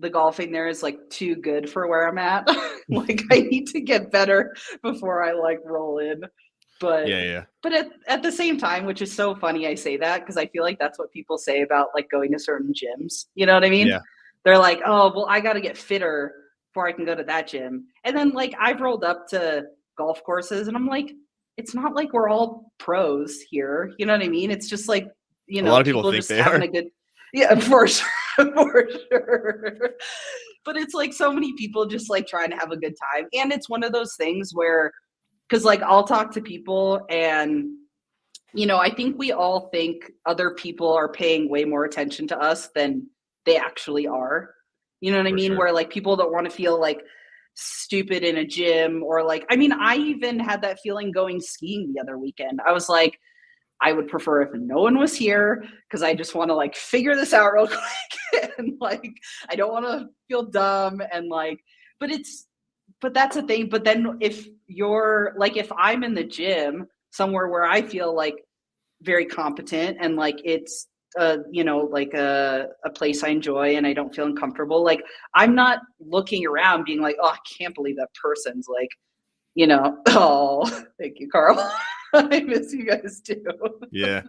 the golfing there is like too good for where I'm at. Like I need to get better before I like roll in. But yeah. But at the same time, which is so funny I say that because I feel like that's what people say about like going to certain gyms. You know what I mean? Yeah. They're like, oh, well, I got to get fitter before I can go to that gym. And then like I've rolled up to golf courses and I'm like, it's not like we're all pros here. You know what I mean? It's just like, A lot of people think just they having are. a good, yeah, for sure. For sure. But it's like so many people just like trying to have a good time. And it's one of those things where, because like I'll talk to people and, I think we all think other people are paying way more attention to us than they actually are. You know what I mean? Sure. Where like people don't want to feel like stupid in a gym or like, I mean, I even had that feeling going skiing the other weekend. I was like, I would prefer if no one was here because I just want to like figure this out real quick. And like, I don't want to feel dumb and like, but that's a thing. But then if I'm in the gym somewhere where I feel like very competent and like it's you know, like a place I enjoy and I don't feel uncomfortable, like I'm not looking around being like, oh, I can't believe that person's like, you know, oh, thank you, Carl. I miss you guys too. Yeah.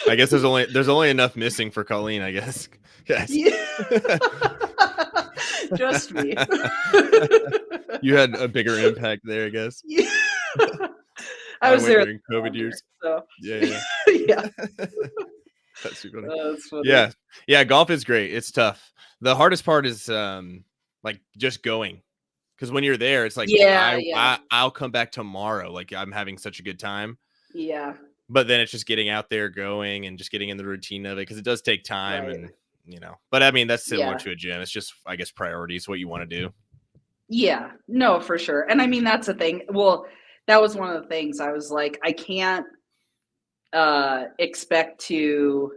I guess there's only enough missing for Colleen, I guess. Yes. Yeah. Just me. You had a bigger impact there, I guess. Yeah. I was there during COVID years. So Yeah. yeah. That's too funny. That's funny. Yeah. Golf is great. It's tough. The hardest part is like just going, because when you're there, it's like I'll come back tomorrow. Like I'm having such a good time. Yeah. But then it's just getting out there, going, and just getting in the routine of it, because it does take time, and you know. But I mean, that's similar to a gym. It's just, I guess, priorities, what you want to do. Yeah. No, for sure. And I mean, that's the thing. Well, that was one of the things I was like, I can't expect to,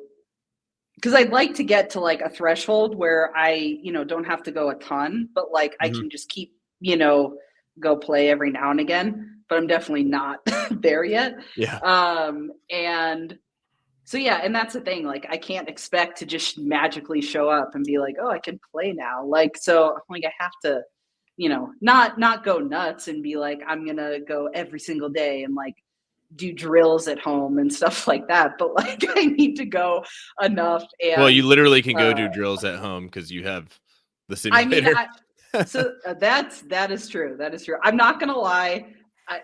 because I'd like to get to like a threshold where I, you know, don't have to go a ton, but like I can just keep, you know, go play every now and again. But I'm definitely not there yet. Yeah. And so yeah, and that's the thing. Like I can't expect to just magically show up and be like, oh, I can play now. Like, so like I have to, you know, not go nuts and be like, I'm gonna go every single day and like do drills at home and stuff like that. But like I need to go enough. And well, you literally can go do drills at home because you have the simulator. I mean, so that is true. That is true. I'm not gonna lie.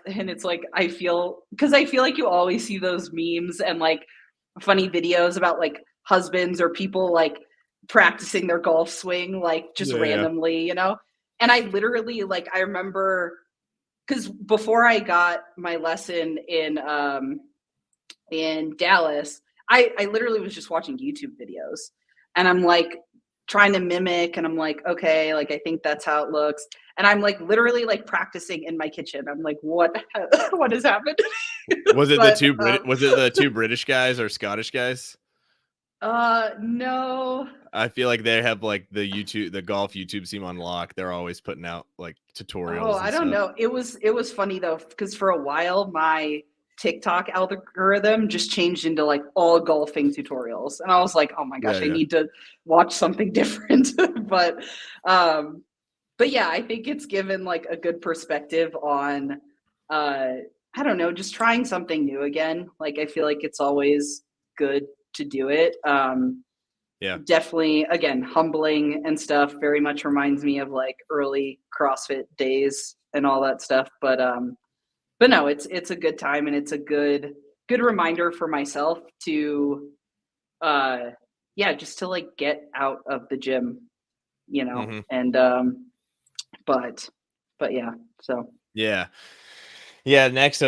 And it's like, I feel like you always see those memes and like funny videos about like husbands or people like practicing their golf swing, like just randomly, you know? And I literally, like, I remember, because before I got my lesson in Dallas, I literally was just watching YouTube videos, and I'm like trying to mimic, and I'm like, okay, like I think that's how it looks. And I'm like literally like practicing in my kitchen. I'm like, what has happened? Was it the two British guys or Scottish guys? No. I feel like they have like the golf YouTube scene on lock. They're always putting out like tutorials. Oh, I don't know. It was funny though, because for a while my TikTok algorithm just changed into like all golfing tutorials, and I was like, oh my gosh, I need to watch something different. But yeah, I think it's given like a good perspective on I don't know, just trying something new again. Like I feel like it's always good to do it. Definitely, again, humbling and stuff. Very much reminds me of like early CrossFit days and all that stuff. But no, it's a good time, and it's a good reminder for myself to just to like get out of the gym, you know. And but yeah, so yeah. Next,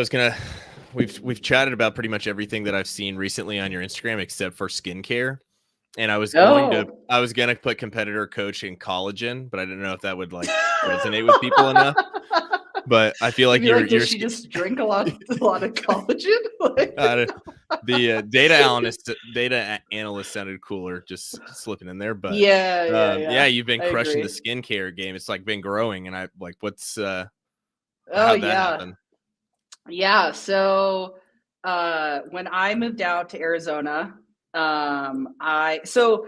we've chatted about pretty much everything that I've seen recently on your Instagram except for skincare. And I was gonna put competitor, coach, and collagen, but I didn't know if that would like resonate with people enough. But I feel like you're she just drink a lot of collagen. The data analyst sounded cooler, just slipping in there. But you've been crushing the skincare game. It's like been growing, and I like what's how'd that happen? Yeah. So when I moved out to Arizona, so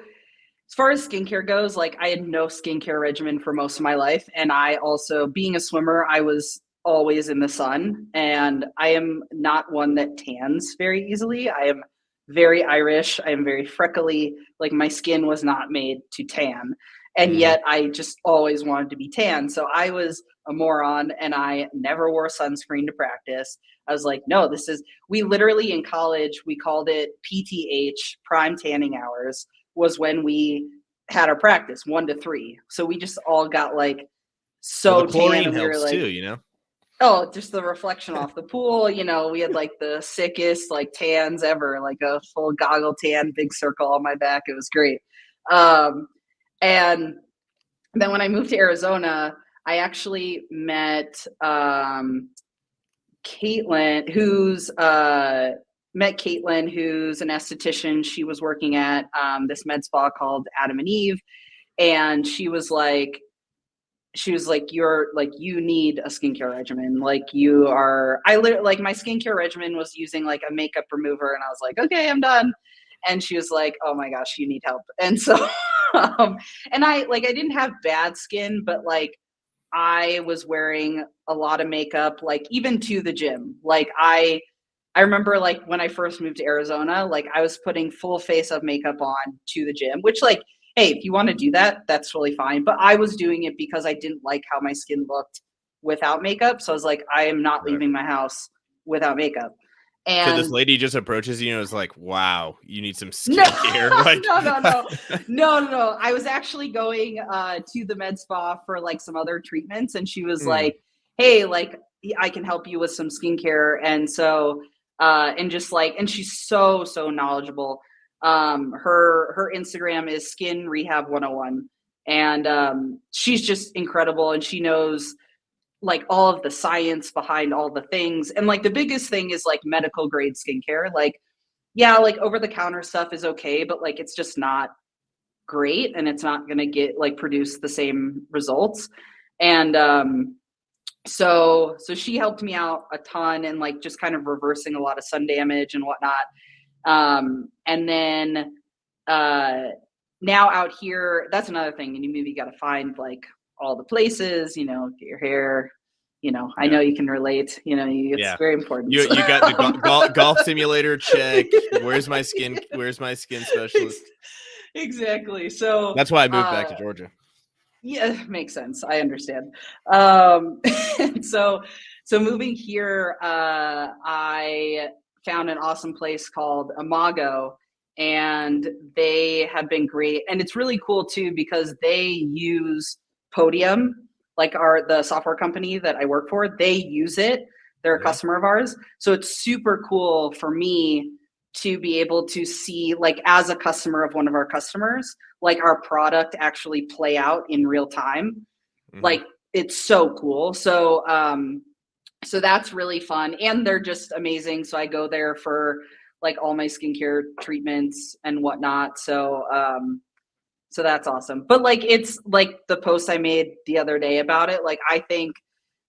as far as skincare goes, like I had no skincare regimen for most of my life. And I also, being a swimmer, I was always in the sun, and I am not one that tans very easily. I am very Irish. I am very freckly. Like my skin was not made to tan. And yet I just always wanted to be tan. So I was a moron, and I never wore sunscreen to practice. I was like, no, we literally in college, we called it PTH, prime tanning hours, was when we had our practice 1 to 3. So we just all got like so tan, and we were like, too, you know? Oh, just the reflection off the pool. You know, we had like the sickest like tans ever, like a full goggle tan, big circle on my back. It was great. And then when I moved to Arizona, I actually met Caitlin, who's an esthetician. She was working at this med spa called Adam and Eve. And she was like, you need a skincare regimen. Like my skincare regimen was using like a makeup remover, and I was like, okay, I'm done. And she was like, oh my gosh, you need help. And so, and I didn't have bad skin, but like, I was wearing a lot of makeup, like even to the gym. Like I remember like when I first moved to Arizona, like I was putting full face of makeup on to the gym, which like, hey, if you want to do that, that's totally fine. But I was doing it because I didn't like how my skin looked without makeup. So I was like, I am not leaving my house without makeup. And so this lady just approaches you and is like, wow, you need some skincare. No. I was actually going to the med spa for like some other treatments. And she was like, hey, like I can help you with some skincare. And so, and she's so knowledgeable. Her Instagram is Skin Rehab 101. And she's just incredible. And she knows like all of the science behind all the things. And like the biggest thing is like medical grade skincare. Like, yeah, like over the counter stuff is okay, but like it's just not great and it's not going to get like produce the same results. And so she helped me out a ton and like just kind of reversing a lot of sun damage and whatnot. And then now out here, that's another thing. And you maybe got to find like all the places, you know, get your hair, you know, I know you can relate, you know, it's very important. You got the golf simulator check. Where's my skin specialist? Exactly. So that's why I moved back to Georgia. Yeah, makes sense. I understand. So moving here, I found an awesome place called Imago, and they have been great. And it's really cool too, because they use Podium, like the software company that I work for, they use it. They're a customer of ours. So it's super cool for me to be able to see, like as a customer of one of our customers, like our product actually play out in real time. Like it's so cool. So that's really fun. And they're just amazing. So I go there for like all my skincare treatments and whatnot. So that's awesome. But like, it's like the post I made the other day about it. Like, I think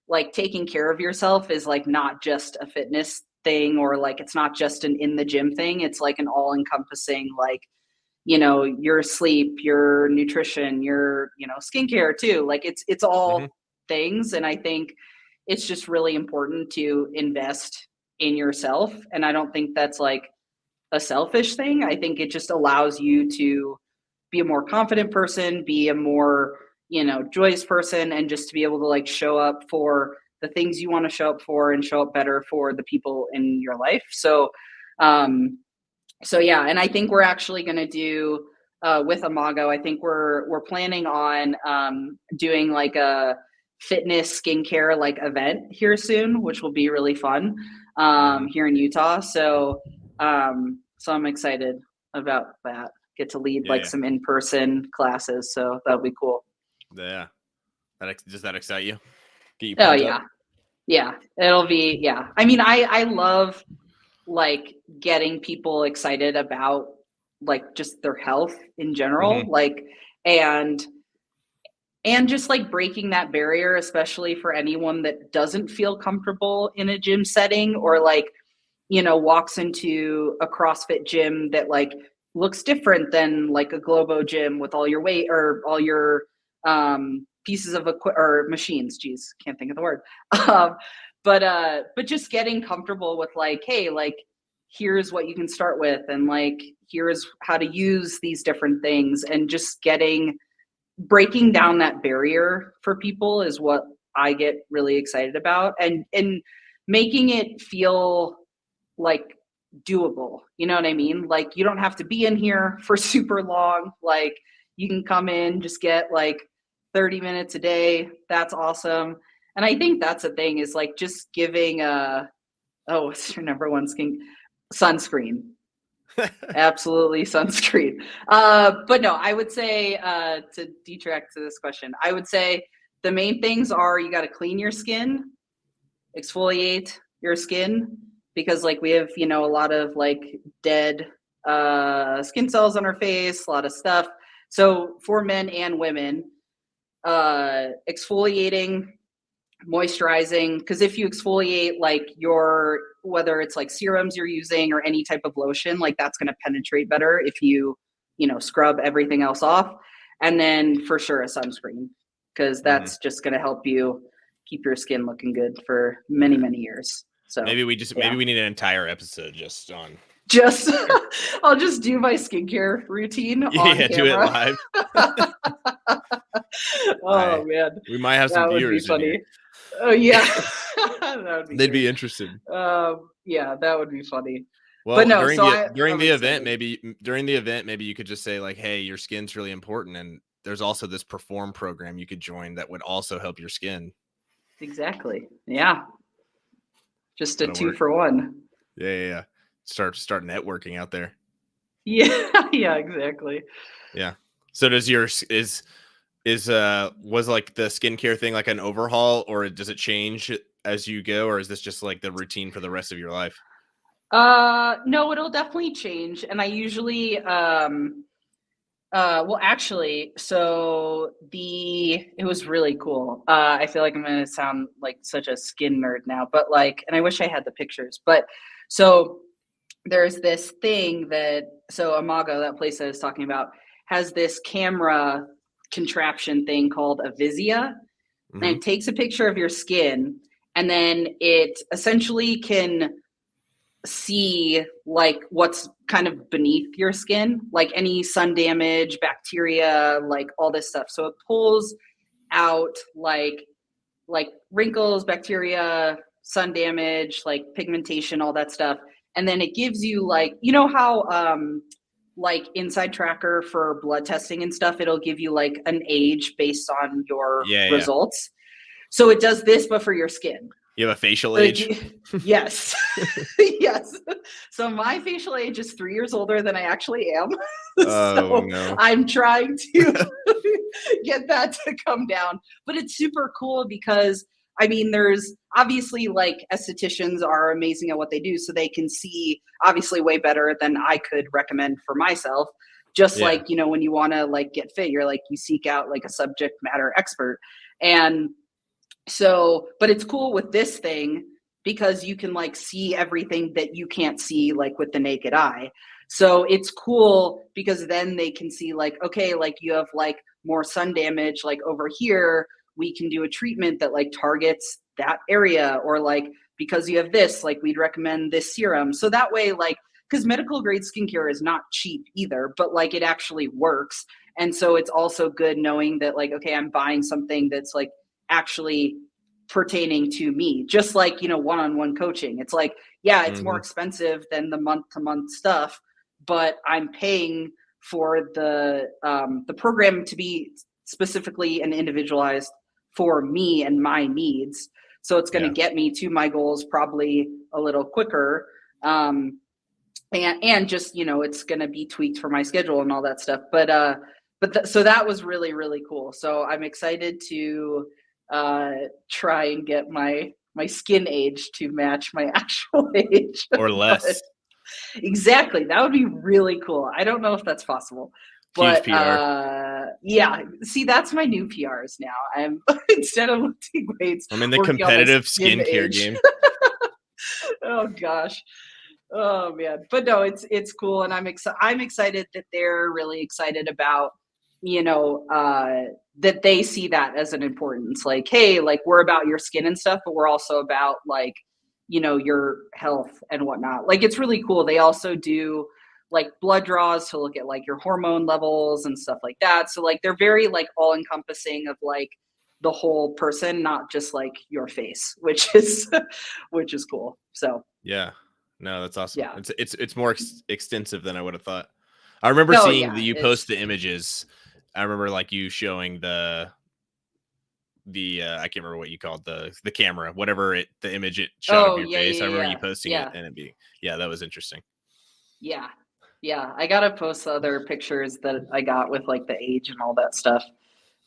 like taking care of yourself is like not just a fitness thing, or like it's not just an in the gym thing. It's like an all encompassing, like, you know, your sleep, your nutrition, your, you know, skincare too. Like it's all things. And I think it's just really important to invest in yourself. And I don't think that's like a selfish thing. I think it just allows you to be a more confident person, be a more, you know, joyous person, and just to be able to like show up for the things you want to show up for and show up better for the people in your life. So yeah, and I think we're actually going to do with Imago, I think we're planning on doing like a fitness skincare like event here soon, which will be really fun here in Utah. So I'm excited about that. Get to lead some in-person classes, so that'll be cool. Yeah. Does that excite you? Get you pumped up? Yeah, it'll be, yeah. I mean, I love like getting people excited about like just their health in general, like, and just like breaking that barrier, especially for anyone that doesn't feel comfortable in a gym setting, or like, you know, walks into a CrossFit gym that like looks different than like a Globo gym with all your weight or all your pieces of or machines. Geez, can't think of the word. But just getting comfortable with like, hey, like here's what you can start with, and like here's how to use these different things, and just breaking down that barrier for people is what I get really excited about, and making it feel like doable. You know what I mean? Like you don't have to be in here for super long. Like you can come in, just get like 30 minutes a day. That's awesome. And I think that's the thing, is like just giving what's your number one sunscreen? Absolutely sunscreen. But no, I would say to detract to this question, I would say the main things are you got to clean your skin, exfoliate your skin, because like we have, you know, a lot of like dead skin cells on our face, a lot of stuff. So for men and women, exfoliating, moisturizing, because if you exfoliate, like your whether it's like serums you're using or any type of lotion, like that's going to penetrate better if you scrub everything else off. And then for sure a sunscreen, because that's just going to help you keep your skin looking good for many, many years. So maybe we need an entire episode just on. I'll just do my skincare routine on camera. Do it live. Oh man, we might have some viewers in here. Oh yeah, that would be. They'd be interested. Yeah, that would be funny. Well, but no, during the event, maybe you could just say like, "Hey, your skin's really important, and there's also this Perform program you could join that would also help your skin." Exactly. Yeah. Just a 2-for-1. Yeah. Start networking out there. Yeah. Yeah. Exactly. Yeah. So does was like the skincare thing like an overhaul, or does it change as you go, or is this just like the routine for the rest of your life? No, it'll definitely change. And I usually, well, actually, so it was really cool. I feel like I'm going to sound like such a skin nerd now, but like, and I wish I had the pictures, but so there's this thing so Imago, that place I was talking about, has this camera contraption thing called a Vizia, and it takes a picture of your skin, and then it essentially can see like what's kind of beneath your skin, like any sun damage, bacteria, like all this stuff. So it pulls out like wrinkles, bacteria, sun damage, like pigmentation, all that stuff. And then it gives you like, how like Inside Tracker for blood testing and stuff, it'll give you like an age based on your results. So it does this, but for your skin. You have a facial age? Yes. Yes. So my facial age is 3 years older than I actually am. So no. I'm trying to get that to come down. But it's super cool because, I mean, there's obviously like estheticians are amazing at what they do. So they can see obviously way better than I could recommend for myself. Just like, when you want to like get fit, you're like, you seek out like a subject matter expert. And so, but it's cool with this thing because you can like see everything that you can't see like with the naked eye. So it's cool because then they can see like, okay, like you have like more sun damage, like over here, we can do a treatment that like targets that area, or like, because you have this, like we'd recommend this serum. So that way, like, because medical grade skincare is not cheap either, but like it actually works. And so it's also good knowing that like, okay, I'm buying something that's like actually pertaining to me, just like, one-on-one coaching. It's like, yeah, it's more expensive than the month-to-month stuff, but I'm paying for the program to be specifically and individualized for me and my needs. So it's going to get me to my goals probably a little quicker. And just, it's going to be tweaked for my schedule and all that stuff. So that was really, really cool. So I'm excited to try and get my skin age to match my actual age. Or less. Exactly. That would be really cool. I don't know if that's possible. But yeah, see, that's my new PRs now. I'm instead of lifting weights, I'm in the competitive skincare game. Oh gosh. Oh man. But no, it's cool, and I'm excited that they're really excited about, that they see that as an importance. Like, hey, like we're about your skin and stuff, but we're also about like, your health and whatnot. Like, it's really cool. They also do like blood draws to look at like your hormone levels and stuff like that. So like they're very like all encompassing of like the whole person, not just like your face, which is cool. So yeah, no, that's awesome. Yeah, it's more extensive than I would have thought. I remember seeing that you post the images. I remember like you showing the I can't remember what you called the camera, whatever the image it shot of your face. I remember you posting it, and that was interesting. Yeah, I gotta post the other pictures that I got with like the age and all that stuff.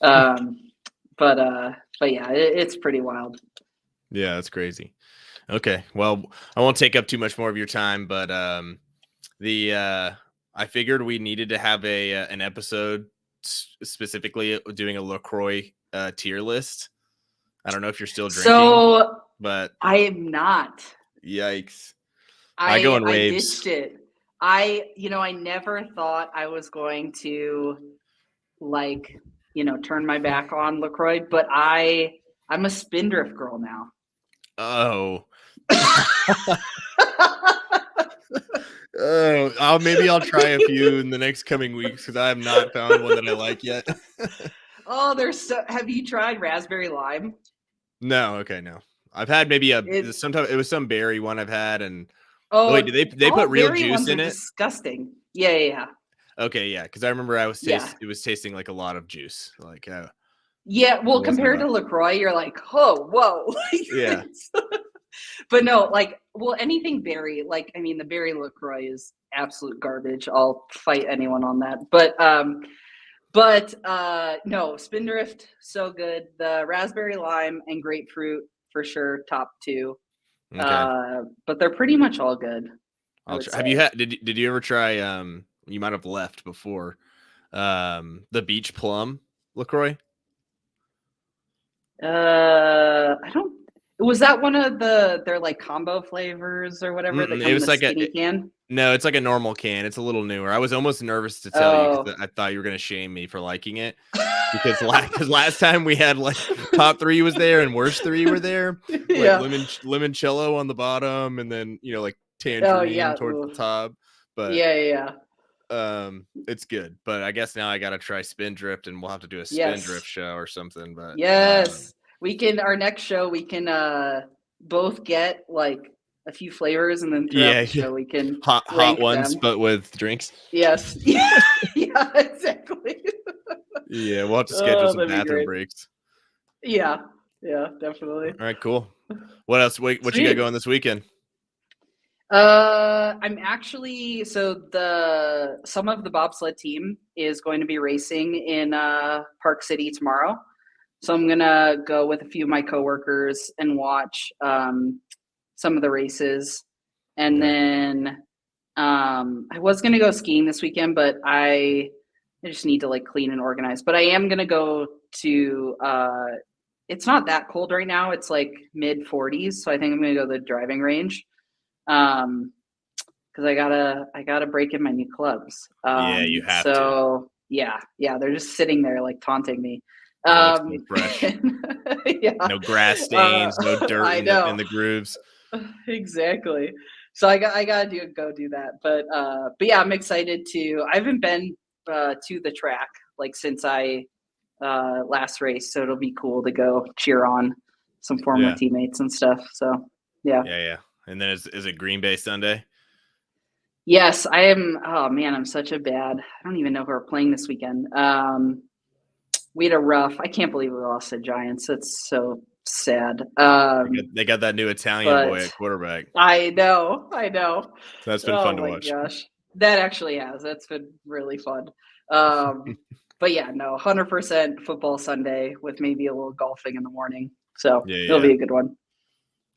But yeah, it's pretty wild. Yeah, that's crazy. Okay, well, I won't take up too much more of your time, but I figured we needed to have an episode specifically doing a LaCroix tier list. I don't know if you're still drinking, so but I am not. Yikes. I go in waves. I ditched it. I never thought I was going to like, turn my back on LaCroix, but I'm a spindrift girl now. Oh. Oh, maybe I'll try a few in the next coming weeks because I have not found one that I like yet. Oh, have you tried raspberry lime? No, okay, no. I've had maybe sometimes it was some berry one I've had, and wait, did they put real juice in it? Disgusting. Yeah. Okay, yeah, because I remember it was tasting like a lot of juice, like yeah. Well, compared to LaCroix, you're like, oh, whoa, yeah. But no, anything berry, the berry LaCroix is absolute garbage. I'll fight anyone on that. But no, Spindrift, so good. The raspberry lime and grapefruit for sure, top 2. Okay. But they're pretty much all good. Have you had? Did you ever try? You might have left before. The beach plum LaCroix. I don't. Was that one of their like combo flavors or whatever that come in the skinny can? No, it's like a normal can. It's a little newer. I was almost nervous to tell you because I thought you were going to shame me for liking it. Because last time we had like top 3 was there and worst 3 were there. Like limoncello on the bottom and then, like tangerine towards the top. But yeah. It's good. But I guess now I got to try Spindrift and we'll have to do a Spindrift show or something. But our next show, we can both get like a few flavors and then throughout the show we can hot ones them. But with drinks. Yes. Yeah, exactly. Yeah, we'll have to schedule some bathroom breaks. Yeah, definitely. All right, cool. What else? What you got going this weekend? I'm actually some of the bobsled team is going to be racing in Park City tomorrow. So I'm gonna go with a few of my coworkers and watch some of the races. And then I was gonna go skiing this weekend, but I just need to like clean and organize. But I am gonna go to it's not that cold right now, it's like mid 40s. So I think I'm gonna go to the driving range. Because I gotta break in my new clubs. You have to. So yeah, they're just sitting there like taunting me. Fresh. No grass stains, no dirt in the grooves. Exactly. So I gotta go do that. But yeah, I'm excited to. I haven't been to the track like since I last raced, so it'll be cool to go cheer on some former teammates and stuff. So yeah. And then is it Green Bay Sunday? Yes, I am. Oh man, I'm such a bad. I don't even know who are playing this weekend. We had a rough. I can't believe we lost the Giants. It's so sad. They got that new Italian boy at quarterback. I know. That's been fun to watch. Oh my gosh, that actually has. That's been really fun. But yeah, no, 100% football Sunday with maybe a little golfing in the morning. So it'll be a good one.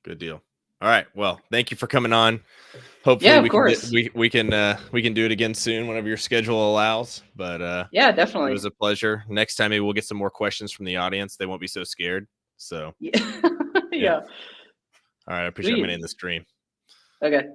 Good deal. All right. Well, thank you for coming on. Hopefully we can do it again soon whenever your schedule allows. But yeah, definitely. It was a pleasure. Next time maybe we'll get some more questions from the audience. They won't be so scared. So yeah. All right. I appreciate I'm gonna end the stream. Okay.